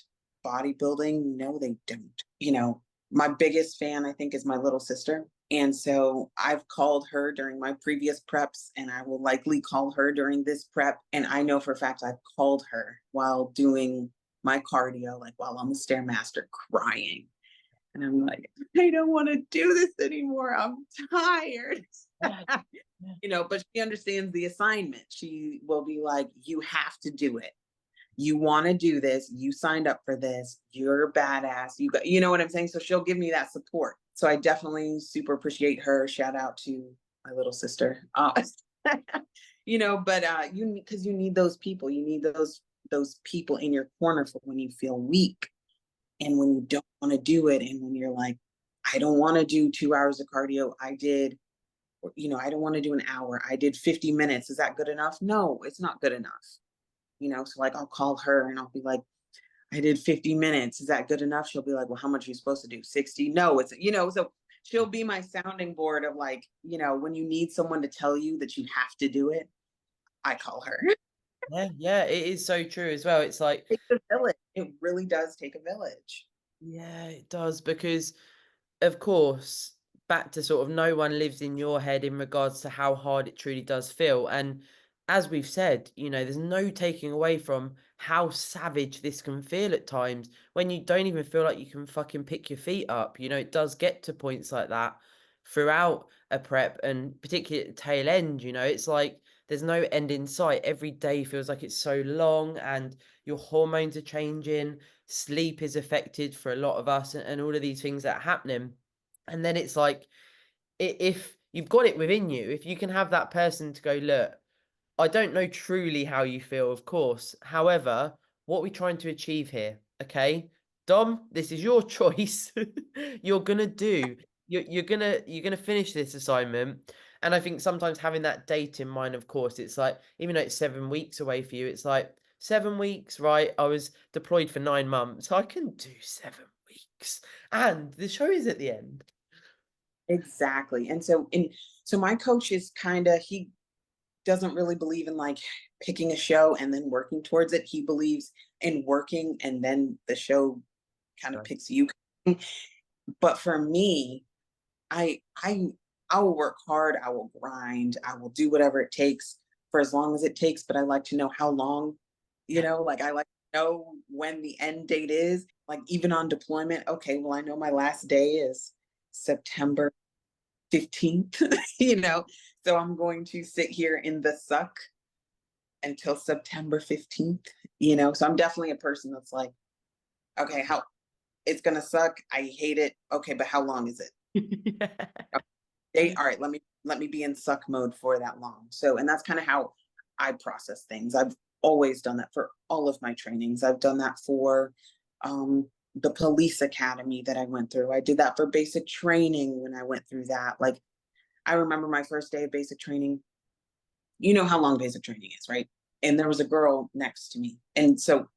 bodybuilding? No, they don't. You know, my biggest fan, I think, is my little sister. And so I've called her during my previous preps, and I will likely call her during this prep. And I know for a fact I've called her while doing my cardio, like while on the Stairmaster, crying. And I'm like, I don't want to do this anymore. I'm tired. You know, but she understands the assignment. She will be like, you have to do it. You want to do this. You signed up for this. You're a badass. You know what I'm saying? So she'll give me that support. So I definitely super appreciate her. Shout out to my little sister. You know, but because you need those people. You need those people in your corner for when you feel weak and when you don't want to do it, and when you're like, I don't want to do 2 hours of cardio. You know, I don't want to do an hour. I did 50 minutes. Is that good enough? No, it's not good enough. You know, so like I'll call her and I'll be like, I did 50 minutes. Is that good enough? She'll be like, well, how much are you supposed to do? 60? No, it's, you know, so she'll be my sounding board of like, you know, when you need someone to tell you that you have to do it, I call her. Yeah, it is so true as well. It's like, It takes a village. It really does take a village. yeah, it does, because of course, back to sort of no one lives in your head in regards to how hard it truly does feel. And as we've said, you know, there's no taking away from how savage this can feel at times when you don't even feel like you can fucking pick your feet up. You know, it does get to points like that throughout a prep, and particularly at the tail end, you know, it's like there's no end in sight. Every day feels like it's so long, and your hormones are changing, sleep is affected for a lot of us, and all of these things that are happening. And then it's like, if you've got it within you, if you can have that person to go, look, I don't know truly how you feel, of course. However, what are we trying to achieve here? Okay, Dom, this is your choice. You're gonna do. You're gonna finish this assignment. And I think sometimes having that date in mind, of course, it's like, even though it's 7 weeks away for you, it's like 7 weeks, right? I was deployed for 9 months. I can do 7 weeks, and the show is at the end. Exactly. And so my coach is he doesn't really believe in like picking a show and then working towards it. He believes in working and then the show kind of Right. picks you. But for me, I will work hard, I will grind, I will do whatever it takes for as long as it takes, but I like to know how long, you know, like I like to know when the end date is. Like even on deployment, okay, well, I know my last day is September 15th, you know, so I'm going to sit here in the suck until September 15th, you know. So I'm definitely a person that's like, okay, how it's gonna suck. I hate it. Okay, but how long is it? All right, let me be in suck mode for that long. So, and that's kind of how I process things. I've always done that for all of my trainings. I've done that for the police academy that I went through. I did that for basic training when I went through that. Like, I remember my first day of basic training. You know how long basic training is, right? And there was a girl next to me. And so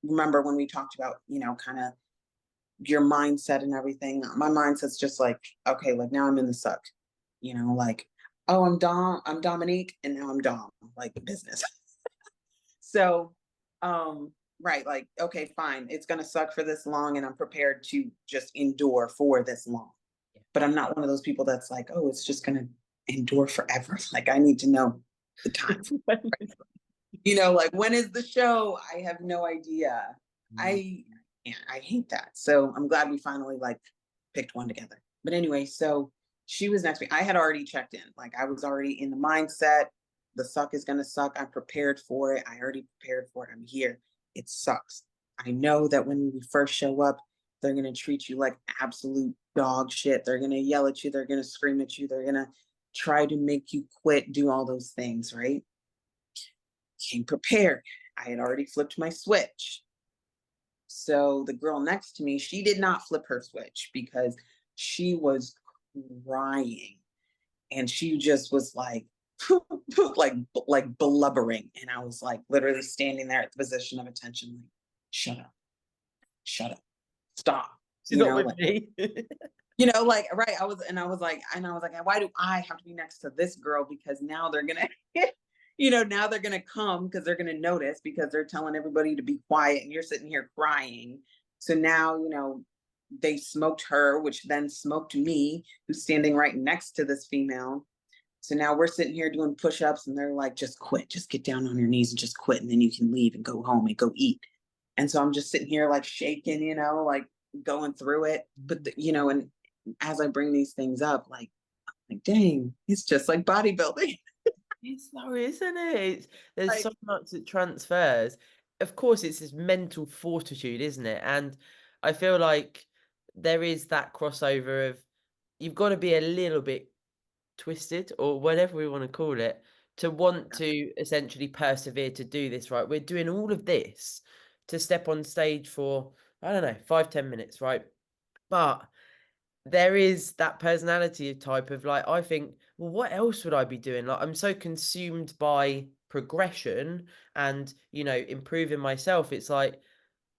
remember when we talked about, you know, kind of your mindset and everything, my mindset's just like, okay, like now I'm in the suck, you know, like, oh, I'm Dominique, and now I'm Dom, like business. So, right, like, okay, fine, it's gonna suck for this long, and I'm prepared to just endure for this long. But I'm not one of those people that's like, oh, it's just gonna endure forever. Like I need to know the time. You know, like when is the show? I have no idea. I I hate that. So I'm glad we finally like picked one together. But anyway, so she was next to me. I had already checked in. Like I was already in the mindset. The suck is gonna suck. I'm prepared for it. I already prepared for it. I'm here. It sucks. I know that when we first show up, they're gonna treat you like absolute dog shit. They're gonna yell at you, they're gonna scream at you, they're gonna try to make you quit, do all those things, right? Came prepared. I had already flipped my switch. So the girl next to me, she did not flip her switch because she was crying and she just was like, like blubbering. And I was like literally standing there at the position of attention, like, shut up, stop. She's You not know, with like, me. like, right. I was like, why do I have to be next to this girl? Because now they're going to, now they're going to come because they're going to notice because they're telling everybody to be quiet and you're sitting here crying. So now, they smoked her, which then smoked me, who's standing right next to this female. So now we're sitting here doing push-ups and they're like, just quit, just get down on your knees and just quit. And then you can leave and go home and go eat. And so I'm just sitting here like shaking, like going through it. But, and as I bring these things up, like, dang, it's just like bodybuilding. It's so, isn't it? There's Like, so much that transfers. Of course, it's this mental fortitude, isn't it? And I feel like there is that crossover of you've got to be a little bit twisted or whatever we want to call it to want to essentially persevere to do this, right? We're doing all of this to step on stage for, I don't know, 5-10 minutes, right? But there is that personality type of like, I think, well, what else would I be doing? Like, I'm so consumed by progression and, improving myself. It's like,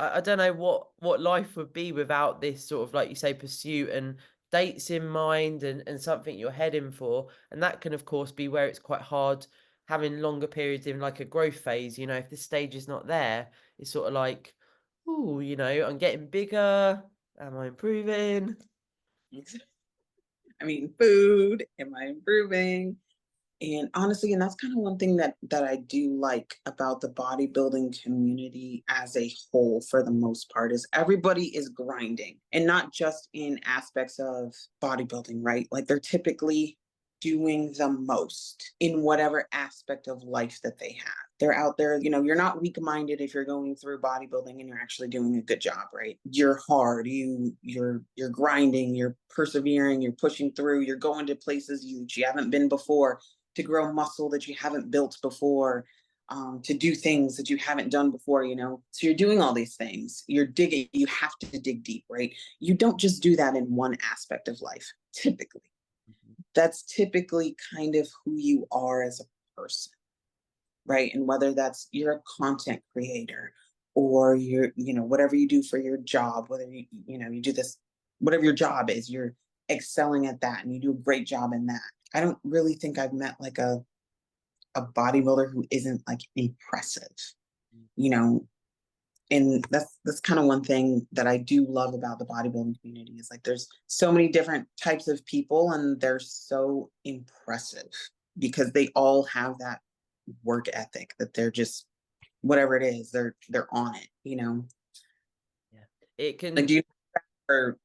I don't know what life would be without this sort of, like you say, pursuit and dates in mind and something you're heading for. And that can, of course, be where it's quite hard having longer periods in like a growth phase. If this stage is not there, it's sort of like, oh, I'm getting bigger. Am I improving? I'm eating food. Am I improving? And honestly, and that's kind of one thing that I do like about the bodybuilding community as a whole, for the most part, is everybody is grinding, and not just in aspects of bodybuilding, right? Like they're typically doing the most in whatever aspect of life that they have. They're out there, you're not weak-minded if you're going through bodybuilding and you're actually doing a good job, right? You're hard, you're grinding, you're persevering, you're pushing through, you're going to places you haven't been before, to grow muscle that you haven't built before, to do things that you haven't done before, So you're doing all these things. You're digging, you have to dig deep, right? You don't just do that in one aspect of life, typically. That's typically kind of who you are as a person, right? And whether that's you're a content creator or you're, whatever you do for your job, whether you do this, whatever your job is, you're excelling at that and you do a great job in that. I don't really think I've met like a bodybuilder who isn't like impressive, you know. And that's kind of one thing that I do love about the bodybuilding community is like there's so many different types of people and they're so impressive because they all have that work ethic that they're just whatever it is, they're on it, Yeah. It Like, can. do you, or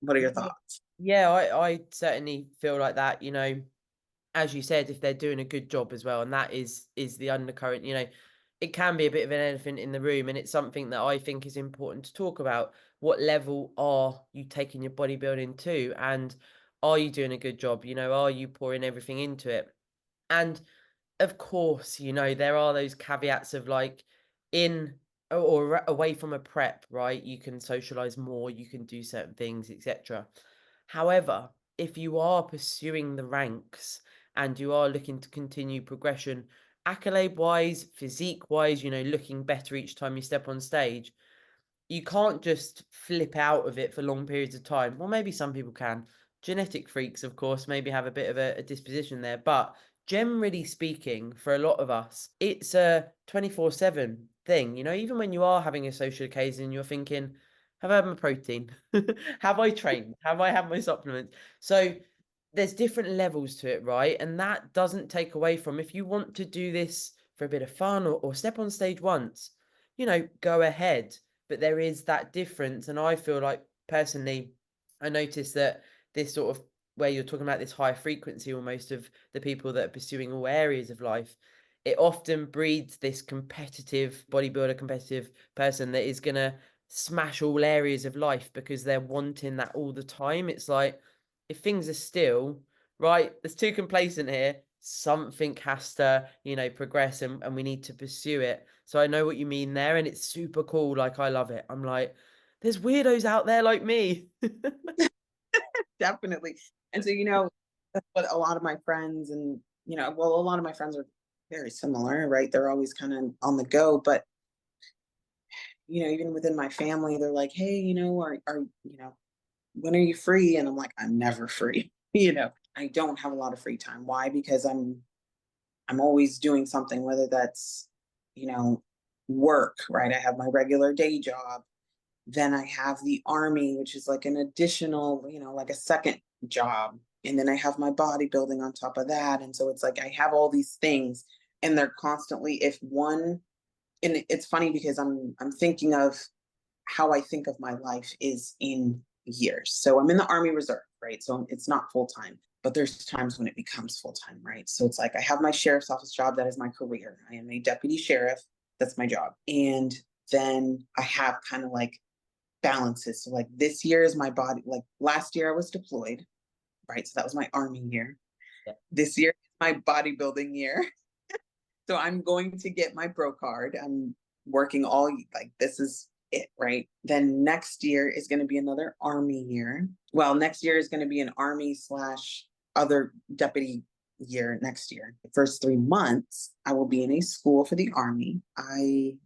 what are your thoughts? Yeah, I certainly feel like that, as you said, if they're doing a good job as well, and that is the undercurrent, it can be a bit of an elephant in the room, and it's something that I think is important to talk about. What level are you taking your bodybuilding to, and are you doing a good job? Are you pouring everything into it? And of course, there are those caveats of like in or away from a prep, right? You can socialize more, you can do certain things, etc. However, if you are pursuing the ranks and you are looking to continue progression, accolade wise, physique wise, looking better each time you step on stage, you can't just flip out of it for long periods of time. Well, maybe some people can. Genetic freaks, of course, maybe have a bit of a disposition there. But generally speaking, for a lot of us, it's a 24/7 thing. Even when you are having a social occasion, you're thinking, have I had my protein? Have I trained? Have I had my supplements? So there's different levels to it, right? And that doesn't take away from if you want to do this for a bit of fun or step on stage once, go ahead. But there is that difference. And I feel like personally, I noticed that this sort of where you're talking about this high frequency almost of the people that are pursuing all areas of life, it often breeds this competitive bodybuilder, competitive person that is going to smash all areas of life because they're wanting that all the time. It's like, if things are still right, there's too complacent here. Something has to, progress and we need to pursue it. So I know what you mean there, and it's super cool. Like, I love it. I'm like, there's weirdos out there like me. Definitely. And so, that's what a lot of my friends and, well, a lot of my friends are very similar, right? They're always kind of on the go, but, even within my family, they're like, hey, are when are you free? And I'm like, I'm never free. You know, I don't have a lot of free time. Why? Because I'm always doing something, whether that's, you know, work, right? I have my regular day job. Then I have the army, which is like an additional, you know, like a second job. And then I have my bodybuilding on top of that. And so it's like I have all these things and they're constantly, if one, and it's funny because I'm thinking of how I think of my life is in years. So I'm in the Army Reserve, right? So it's not full time, but there's times when it becomes full time, right? So it's like I have my sheriff's office job, that is my career. I am a deputy sheriff, that's my job. And then I have kind of like balances. So like this year is my body, like last year I was deployed, right? So that was my army year. Yeah. This year is my bodybuilding year. So I'm going to get my pro card. I'm working all, like, this is it, right? Then next year is going to be another army year. Well, next year is going to be an army slash other deputy year next year. The first 3 months, I will be in a school for the army. I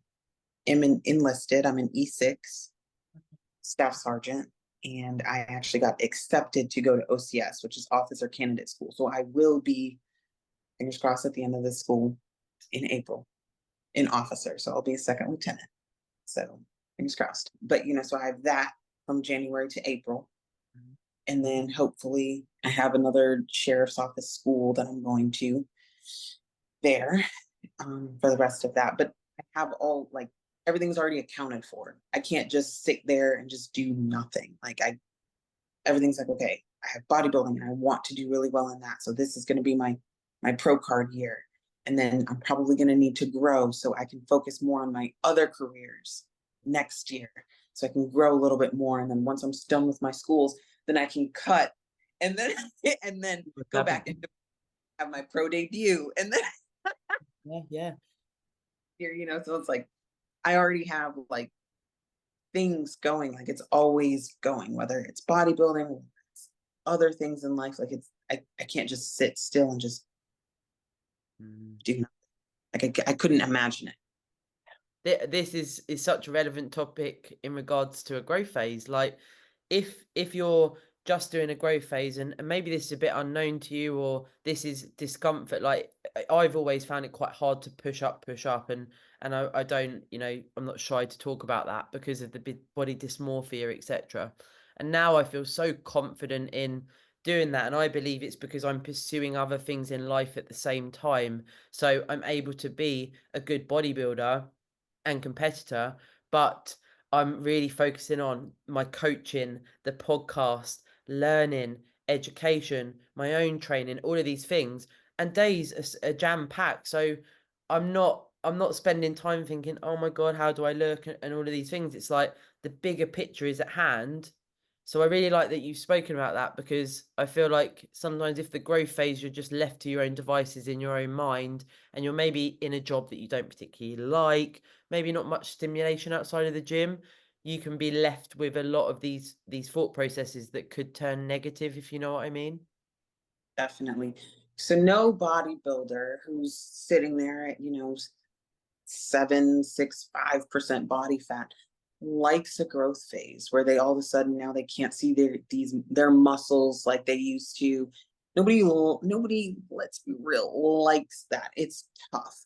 am enlisted. I'm an E6 staff sergeant. And I actually got accepted to go to OCS, which is Officer Candidate School. So I will be, fingers crossed, at the end of this school in April, in officer. So I'll be a second lieutenant. So fingers crossed. But, you know, so I have that from January to April. And then hopefully I have another sheriff's office school that I'm going to there for the rest of that. But I have all, like, everything's already accounted for. I can't just sit there and just do nothing. Like, everything's like, okay, I have bodybuilding and I want to do really well in that. So this is going to be my pro card year. And then I'm probably going to need to grow so I can focus more on my other careers next year. So I can grow a little bit more. And then once I'm done with my schools, then I can cut and then and then go back and have my pro debut. And then Yeah. here, you know, so it's like I already have like things going, like it's always going, whether it's bodybuilding, whether it's other things in life. Like I can't just sit still and just do nothing. Like I couldn't imagine it. This is such a relevant topic in regards to a growth phase. Like if you're just doing a growth phase and maybe this is a bit unknown to you or this is discomfort, like I've always found it quite hard to push up and I don't, you know, I'm not shy to talk about that because of the body dysmorphia, etc. And now I feel so confident in doing that, and I believe it's because I'm pursuing other things in life at the same time, so I'm able to be a good bodybuilder and competitor, but I'm really focusing on my coaching, the podcast, learning, education, my own training, all of these things. And days are jam packed. So I'm not spending time thinking, oh my God, how do I look? And all of these things. It's like the bigger picture is at hand. So I really like that you've spoken about that because I feel like sometimes if the growth phase, you're just left to your own devices in your own mind and you're maybe in a job that you don't particularly like, maybe not much stimulation outside of the gym, you can be left with a lot of these thought processes that could turn negative, if you know what I mean. Definitely. So no bodybuilder who's sitting there at, you know, 7.65% body fat likes a growth phase where they all of a sudden now they can't see their muscles like they used to. Nobody, let's be real, likes that. It's tough.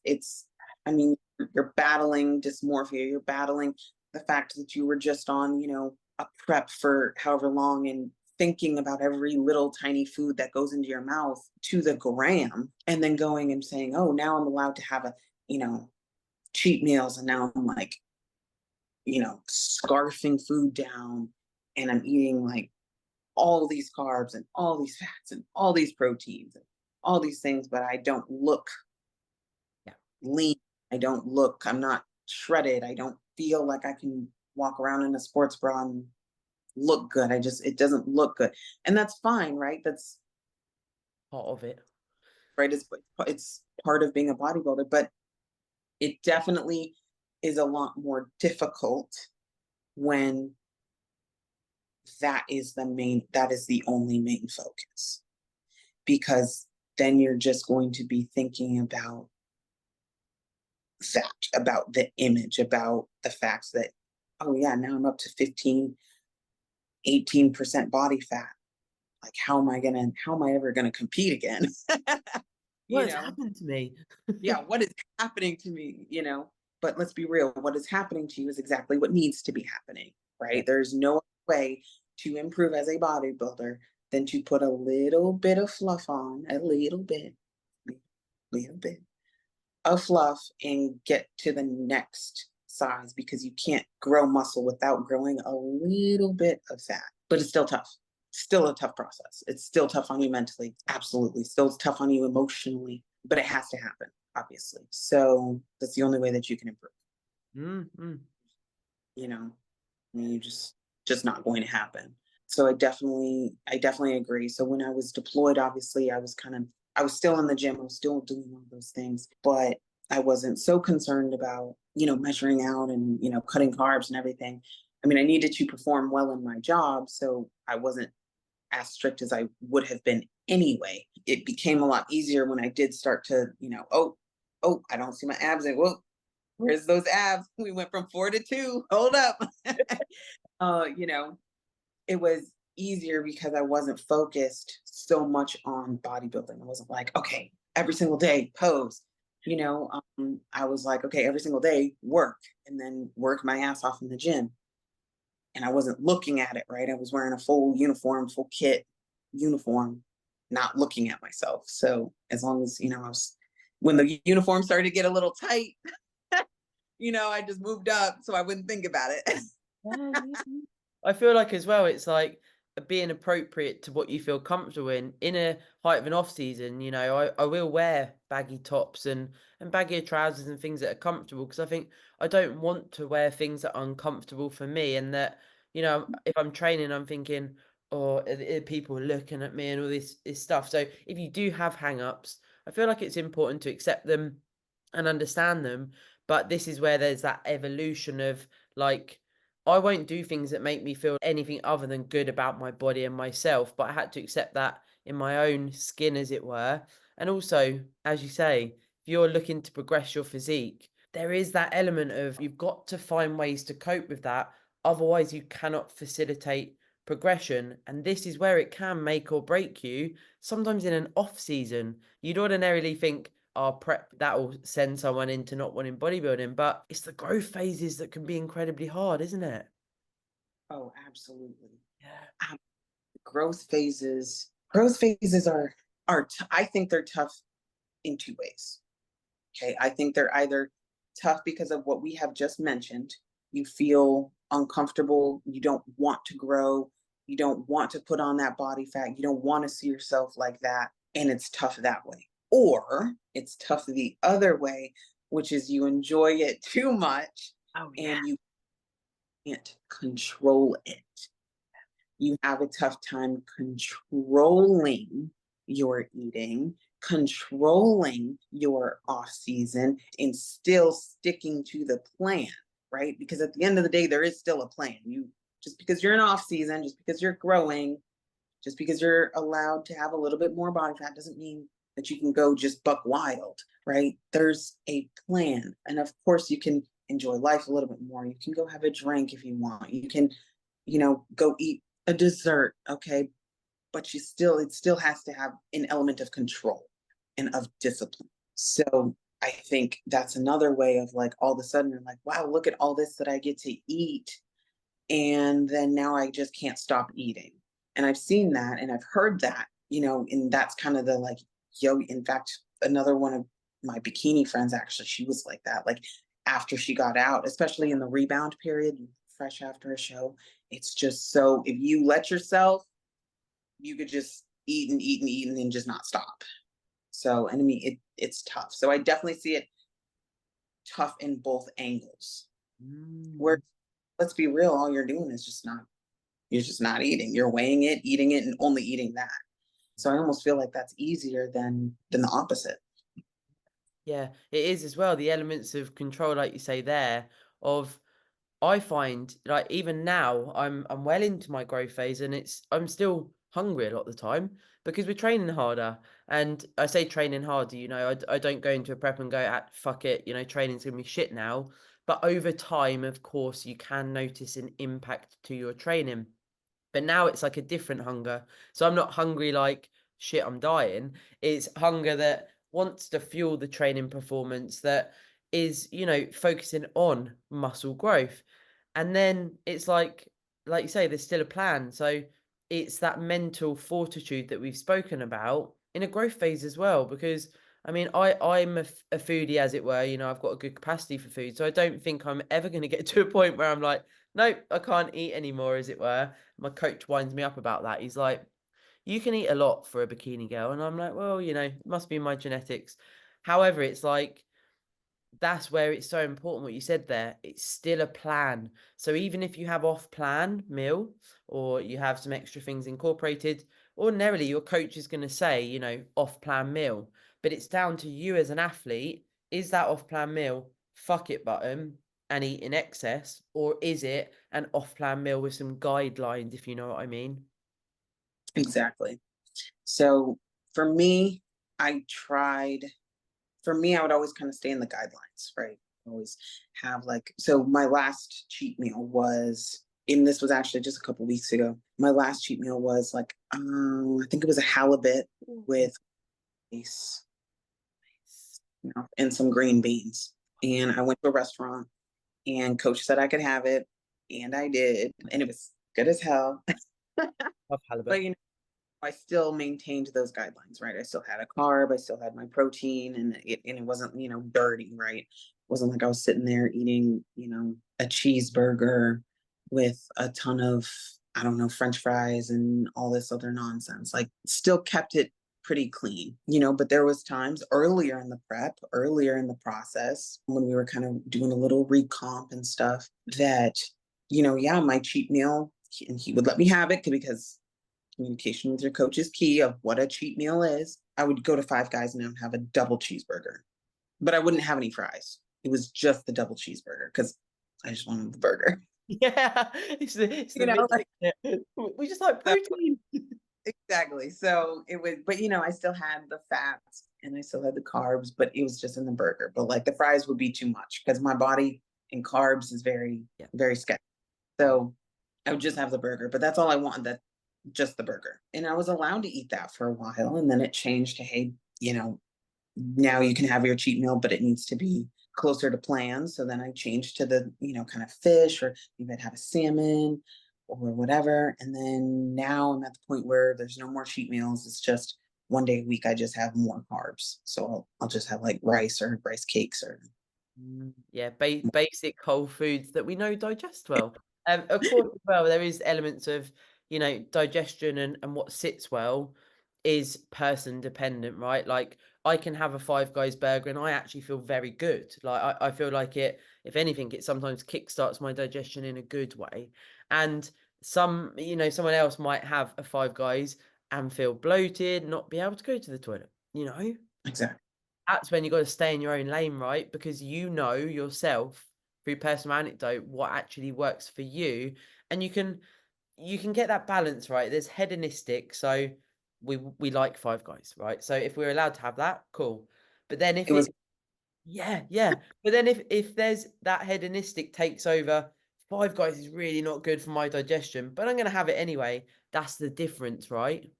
I mean, you're battling dysmorphia, you're battling the fact that you were just on, you know, a prep for however long and thinking about every little tiny food that goes into your mouth to the gram, and then going and saying, oh, now I'm allowed to have you know, cheat meals. And now I'm like, you know, scarfing food down and I'm eating like all these carbs and all these fats and all these proteins and all these things, but I don't look lean. I'm not shredded. I don't feel like I can walk around in a sports bra and look good. It doesn't look good. And that's fine, right? That's Part of it. right. It's part of being a bodybuilder, but it definitely is a lot more difficult when that is the only main focus, because then you're just going to be thinking about about the image, about the fact that, oh yeah, now I'm up to 15 18% body fat. Like, how am I ever gonna compete again? You What's know, happened to me? yeah, what is happening to me, you know? But let's be real, what is happening to you is exactly what needs to be happening, right? There's no way to improve as a bodybuilder than to put a little bit of fluff on, a little bit of fluff, and get to the next size, because you can't grow muscle without growing a little bit of fat. But it's still tough. Still a tough process. It's still tough on you mentally. Absolutely. Still tough on you emotionally, but it has to happen, obviously. So that's the only way that you can improve. Mm-hmm. You know, I mean, you just not going to happen. So I definitely agree. So when I was deployed, obviously I was still in the gym, I was still doing all those things, but I wasn't so concerned about, measuring out and, cutting carbs and everything. I mean, I needed to perform well in my job, so I wasn't as strict as I would have been anyway. It became a lot easier when I did start to, oh, I don't see my abs. And whoa, where's those abs? We went from 4 to 2. Hold up. You know, it was easier because I wasn't focused so much on bodybuilding. I wasn't like, okay, every single day pose. I was like, okay, every single day work, and then work my ass off in the gym. And I wasn't looking at it, right? I was wearing a full uniform, full kit uniform, not looking at myself. So as long as, when the uniform started to get a little tight, I just moved up so I wouldn't think about it. I feel like as well, it's like being appropriate to what you feel comfortable in a height of an off season. I will wear baggy tops and baggier trousers and things that are comfortable, because I think I don't want to wear things that are uncomfortable for me, and that, if I'm training, I'm thinking, oh, are people looking at me and all this stuff. So if you do have hang-ups, I feel like it's important to accept them and understand them. But this is where there's that evolution of, like, I won't do things that make me feel anything other than good about my body and myself, but I had to accept that in my own skin, as it were. And also, as you say, if you're looking to progress your physique, there is that element of, you've got to find ways to cope with that. Otherwise, you cannot facilitate progression. And this is where it can make or break you. Sometimes in an off season, you'd ordinarily think, prep, that will send someone into not wanting bodybuilding, but it's the growth phases that can be incredibly hard, isn't it? Oh, absolutely. Yeah. Growth phases are I think they're tough in two ways. Okay. I think they're either tough because of what we have just mentioned. You feel uncomfortable. You don't want to grow. You don't want to put on that body fat. You don't want to see yourself like that. And it's tough that way. Or it's tough the other way, which is you enjoy it too much. Oh, yeah. And you can't control it. You have a tough time controlling your eating, controlling your off season, and still sticking to the plan, right? Because at the end of the day, there is still a plan. You just because you're in off season, just because you're growing, just because you're allowed to have a little bit more body fat doesn't mean that you can go just buck wild, right? There's a plan. And of course, you can enjoy life a little bit more. You can go have a drink if you want. You can, go eat a dessert, okay? But it still has to have an element of control and of discipline. So I think that's another way of, like, all of a sudden you're like, wow, look at all this that I get to eat. And then now I just can't stop eating. And I've seen that and I've heard that, and that's kind of the, like, in fact, another one of my bikini friends, actually, she was like that. Like, after she got out, especially in the rebound period, fresh after a show, it's just so, if you let yourself, you could just eat and eat and eat and then just not stop. So, and I mean, it's tough. So I definitely see it tough in both angles. Where, let's be real, all you're doing is you're just not eating. You're weighing it, eating it, and only eating that. So I almost feel like that's easier than the opposite. Yeah, it is as well. The elements of control, like you say there, of, I find, like, even now I'm well into my growth phase, and I'm still hungry a lot of the time because we're training harder. And I say training harder, I don't go into a prep and go, fuck it, training's gonna be shit now. But over time, of course, you can notice an impact to your training. But now it's like a different hunger. So I'm not hungry like, shit, I'm dying. It's hunger that wants to fuel the training performance, that is, focusing on muscle growth. And then it's like you say, there's still a plan. So it's that mental fortitude that we've spoken about in a growth phase as well. Because I mean, I'm a foodie, as it were. I've got a good capacity for food. So I don't think I'm ever going to get to a point where I'm like, nope, I can't eat anymore, as it were. My coach winds me up about that. He's like, you can eat a lot for a bikini girl. And I'm like, well, it must be my genetics. However, it's like, that's where it's so important what you said there. It's still a plan. So even if you have off-plan meal, or you have some extra things incorporated, ordinarily your coach is going to say, off-plan meal. But it's down to you as an athlete. Is that off-plan meal fuck it button and eat in excess, or is it an off-plan meal with some guidelines, if you know what I mean? Exactly. So for me, I would always kind of stay in the guidelines, right? Always have so my last cheat meal was, and this was actually just a couple weeks ago. My last cheat meal was I think it was a halibut with rice, and some green beans. And I went to a restaurant, and coach said I could have it, and I did, and it was good as hell. Love halibut. But I still maintained those guidelines, right? I still had a carb, I still had my protein, and it wasn't, dirty, right? It wasn't like I was sitting there eating, a cheeseburger with a ton of, I don't know, French fries and all this other nonsense. Still kept it pretty clean, but there was times earlier in the prep, earlier in the process, when we were kind of doing a little recomp and stuff, that, yeah, my cheat meal, and he would let me have it because communication with your coach is key of what a cheat meal is. I would go to Five Guys and I would have a double cheeseburger, but I wouldn't have any fries. It was just the double cheeseburger because I just wanted the burger. Yeah, it's we just like protein. Exactly. So it was, but I still had the fats and I still had the carbs, but it was just in the burger. But the fries would be too much because my body in carbs is very, very sketchy. So I would just have the burger, but that's all I wanted. Just the burger. And I was allowed to eat that for a while. And then it changed to, hey, now you can have your cheat meal, but it needs to be closer to plan. So then I changed to the, kind of fish, or maybe I'd have a salmon or whatever. And then now I'm at the point where there's no more cheat meals. It's just one day a week, I just have more carbs. So I'll just have rice or rice cakes or. Yeah, basic whole foods that we know digest well. Of course, as well, there is elements of, digestion and what sits well is person dependent, right? Like I can have a Five Guys burger and I actually feel very good. I feel like it, if anything, it sometimes kickstarts my digestion in a good way. And someone else might have a Five Guys and feel bloated, not be able to go to the toilet, Exactly. That's when you got to stay in your own lane, right? Because yourself through personal anecdote what actually works for you, and you can get that balance, right? There's hedonistic, so we like Five Guys, right? So if we're allowed to have that, cool. But then if yeah. But then if there's that hedonistic takes over, Five Guys is really not good for my digestion, but I'm gonna have it anyway. That's the difference, right?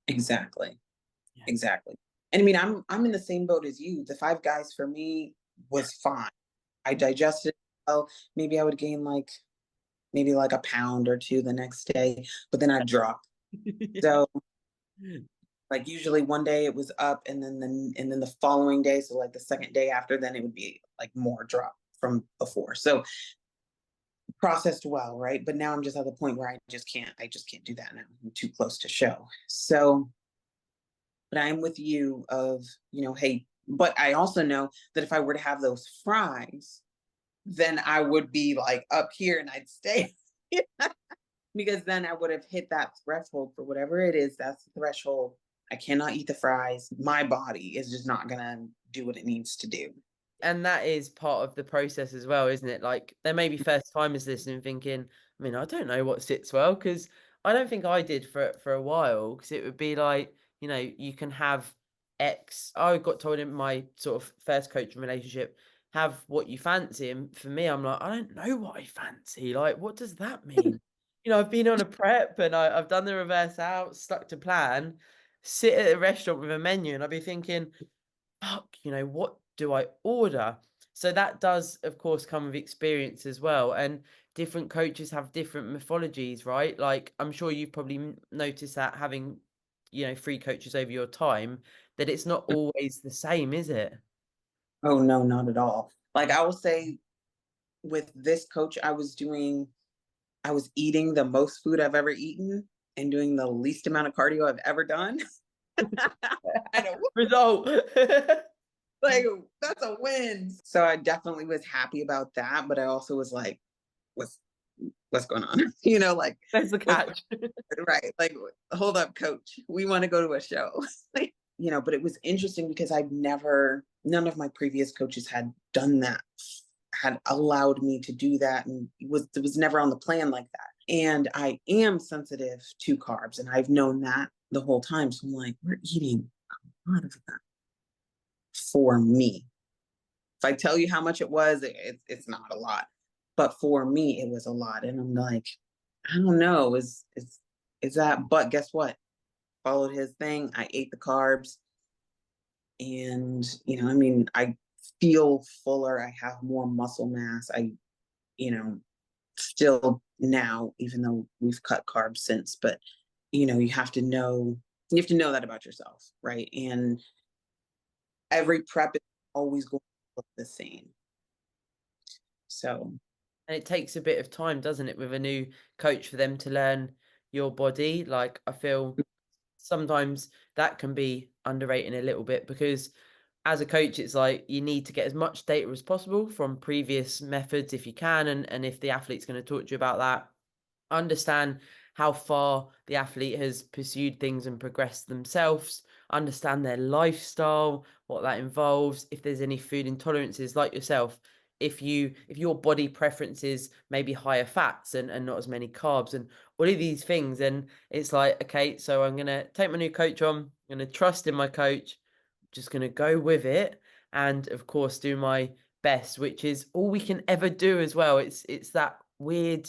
Exactly. Yeah. Exactly. And I mean, I'm in the same boat as you. The Five Guys for me was fine. I digested well. Maybe I would gain maybe a pound or two the next day, but then I'd drop. So usually one day it was up, and then the following day, so the second day after, then it would be more drop from before. So processed well, right? But now I'm just at the point where I just can't do that now. I'm too close to show. So, but I'm with you of, hey, but I also know that if I were to have those fries, then I would be up here and I'd stay. Because then I would have hit that threshold for whatever it is. That's the threshold. I cannot eat the fries. My body is just not going to do what it needs to do. And that is part of the process as well, isn't it? There may be first timers listening thinking, I mean, I don't know what sits well, because I don't think I did for a while, because it would be you can have X. I got told in my sort of first coaching relationship, have what you fancy. And for me, I'm like, I don't know what I fancy. What does that mean? I've been on a prep and I've done the reverse out, stuck to plan, sit at a restaurant with a menu, and I'd be thinking, fuck, what do I order? So that does, of course, come with experience as well. And different coaches have different mythologies, right? Like, I'm sure you've probably noticed that having, 3 coaches over your time, that it's not always the same, is it? Oh, no, not at all. Like, I will say with this coach, I was eating the most food I've ever eaten and doing the least amount of cardio I've ever done. I know. Result. Like, that's a win. So I definitely was happy about that, but I also was like, what's going on? Like, That's the catch. right. Like, hold up, coach. We want to go to a show. But it was interesting because none of my previous coaches had done that, had allowed me to do that. And it was never on the plan like that. And I am sensitive to carbs, and I've known that the whole time. So I'm like, we're eating a lot of that for me. If I tell you how much it was, it's not a lot. But for me, it was a lot. And I'm like, I don't know, is that, but guess what? Followed his thing. I ate the carbs. And, I feel fuller. I have more muscle mass. I, still now, even though we've cut carbs since, but, you have to know that about yourself, right? And every prep is always going to look the same. So. And it takes a bit of time, doesn't it, with a new coach for them to learn your body? Like, I feel sometimes that can be underrating a little bit, because as a coach, it's like you need to get as much data as possible from previous methods if you can. And if the athlete's going to talk to you about that, understand how far the athlete has pursued things and progressed themselves, understand their lifestyle, what that involves, if there's any food intolerances like yourself, if your body preferences maybe higher fats and not as many carbs, and all of these things. And it's like, okay, so I'm going to take my new coach on, I'm going to trust in my coach, just going to go with it, and of course do my best, which is all we can ever do as well. It's that weird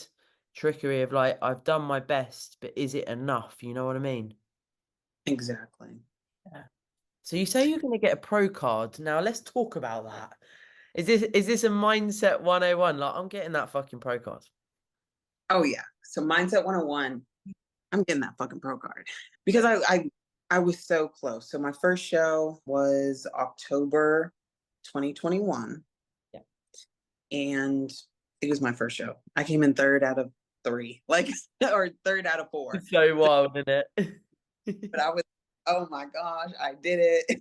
trickery of like, I've done my best, but is it enough? You know what I mean? Exactly. Yeah. So you say you're going to get a pro card. Now let's talk about that. Is this a mindset 101? Like, I'm getting that fucking pro card. Oh yeah. So mindset 101, I'm getting that fucking pro card because I was so close. So my first show was October 2021. Yeah. And it was my first show. I came in 3rd out of 3, like, or 3rd out of 4. It's so wild, isn't it? But I was, oh my gosh, I did it.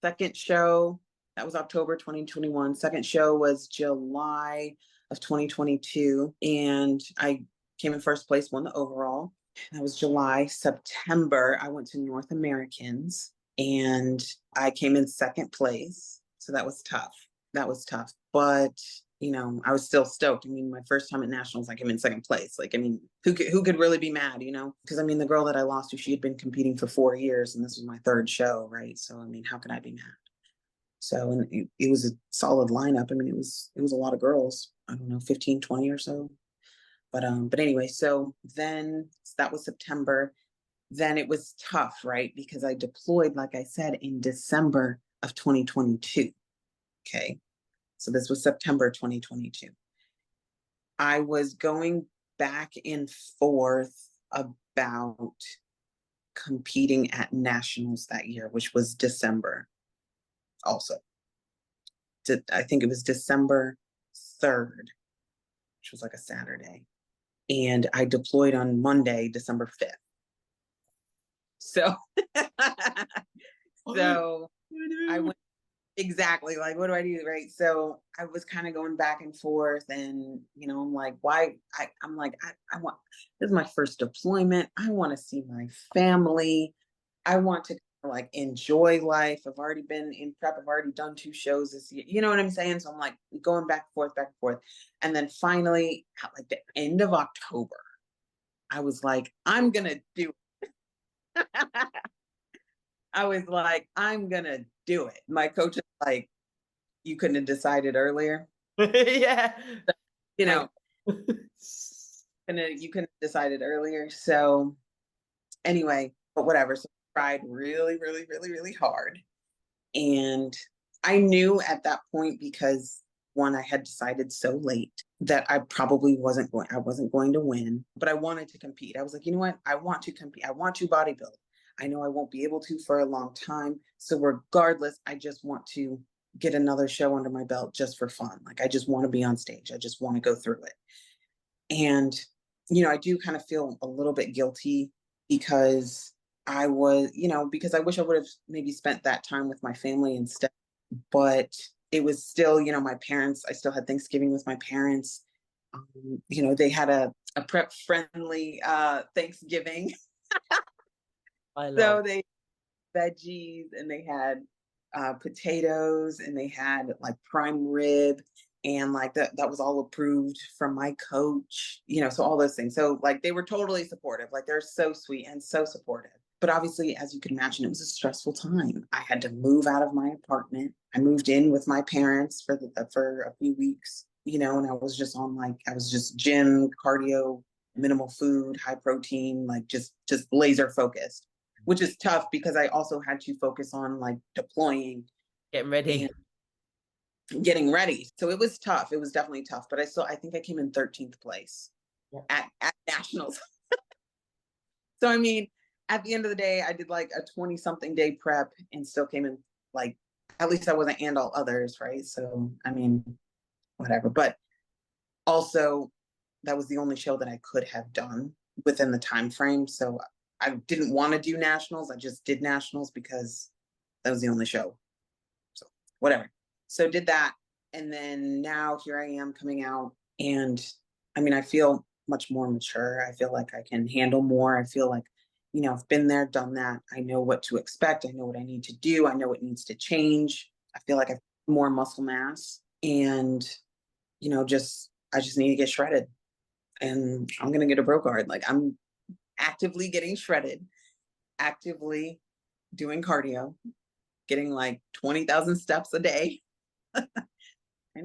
Second show, that was October 2021. Second show was July of 2022. And I came in first place, won the overall. That was July. September, I went to North Americans and I came in 2nd place. So that was tough. But, I was still stoked. I mean, my first time at nationals, I came in 2nd place. Like, I mean, who could really be mad, Because, I mean, the girl that I lost to, she had been competing for 4 years and this was my 3rd show, right? So, I mean, how could I be mad? So, and it was a solid lineup. I mean, it was a lot of girls. I don't know, 15, 20 or so. But anyway, so then that was September. Then it was tough, right? Because I deployed, like I said, in December of 2022. Okay. So this was September 2022. I was going back and forth about competing at nationals that year, which was December also. I think it was December 3rd, which was like a Saturday. And I deployed on Monday, December 5th. So, I went, exactly, like, what do I do, right? So I was kind of going back and forth, and I'm like, why? I'm like, I want, this is my first deployment. I want to see my family. I want to like enjoy life. I've already been in prep. I've already done 2 shows this year. You know what I'm saying? So I'm like going back and forth. And then finally, at like the end of October, I was like, I'm gonna do it. I was like, I'm gonna do it. My coach is like, you couldn't have decided earlier. Yeah. You know, You couldn't have decided earlier. So anyway, but whatever. So I tried really, really, really, really hard. And I knew at that point, because one, I had decided so late that I probably wasn't going to win, but I wanted to compete. I was like, you know what? I want to compete. I want to bodybuild. I know I won't be able to for a long time. So regardless, I just want to get another show under my belt just for fun. Like, I just want to be on stage. I just want to go through it. And, I do kind of feel a little bit guilty because because I wish I would have maybe spent that time with my family instead. But it was still, my parents, I still had Thanksgiving with my parents. They had a prep friendly Thanksgiving. So they veggies, and they had potatoes, and they had like prime rib, and like that was all approved from my coach, so all those things. So like they were totally supportive. Like, they're so sweet and so supportive. But obviously, as you can imagine, it was a stressful time. I had to move out of my apartment. I moved in with my parents for a few weeks, and I was just gym, cardio, minimal food, high protein, like just laser focused, which is tough because I also had to focus on like deploying, getting ready. Getting ready. So it was tough. It was definitely tough. But I think I came in 13th place at nationals. So, I mean, at the end of the day, I did like a 20-something day prep and still came in, like, at least I wasn't and all others, right? So, I mean, whatever. But also, that was the only show that I could have done within the time frame. So I didn't want to do nationals. I just did nationals because that was the only show. So whatever. So did that. And then now here I am coming out. And I mean, I feel much more mature. I feel like I can handle more. I feel like, I've been there, done that. I know what to expect. I know what I need to do. I know what needs to change. I feel like I have more muscle mass, and, I just need to get shredded, and I'm going to get a pro card. Like, I'm actively getting shredded, actively doing cardio, getting like 20,000 steps a day. And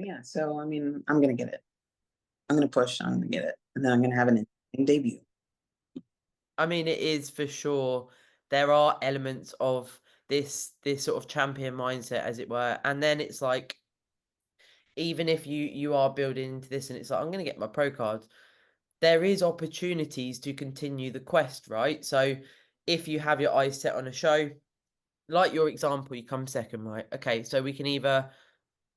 yeah, so I mean, I'm going to get it. I'm going to push, I'm going to get it. And then I'm going to have an debut. I mean, it is for sure. There are elements of this sort of champion mindset, as it were. And then it's like, even if you are building into this and it's like, I'm going to get my pro card, there is opportunities to continue the quest, right? So if you have your eyes set on a show, like your example, you come second, right? Okay, so we can either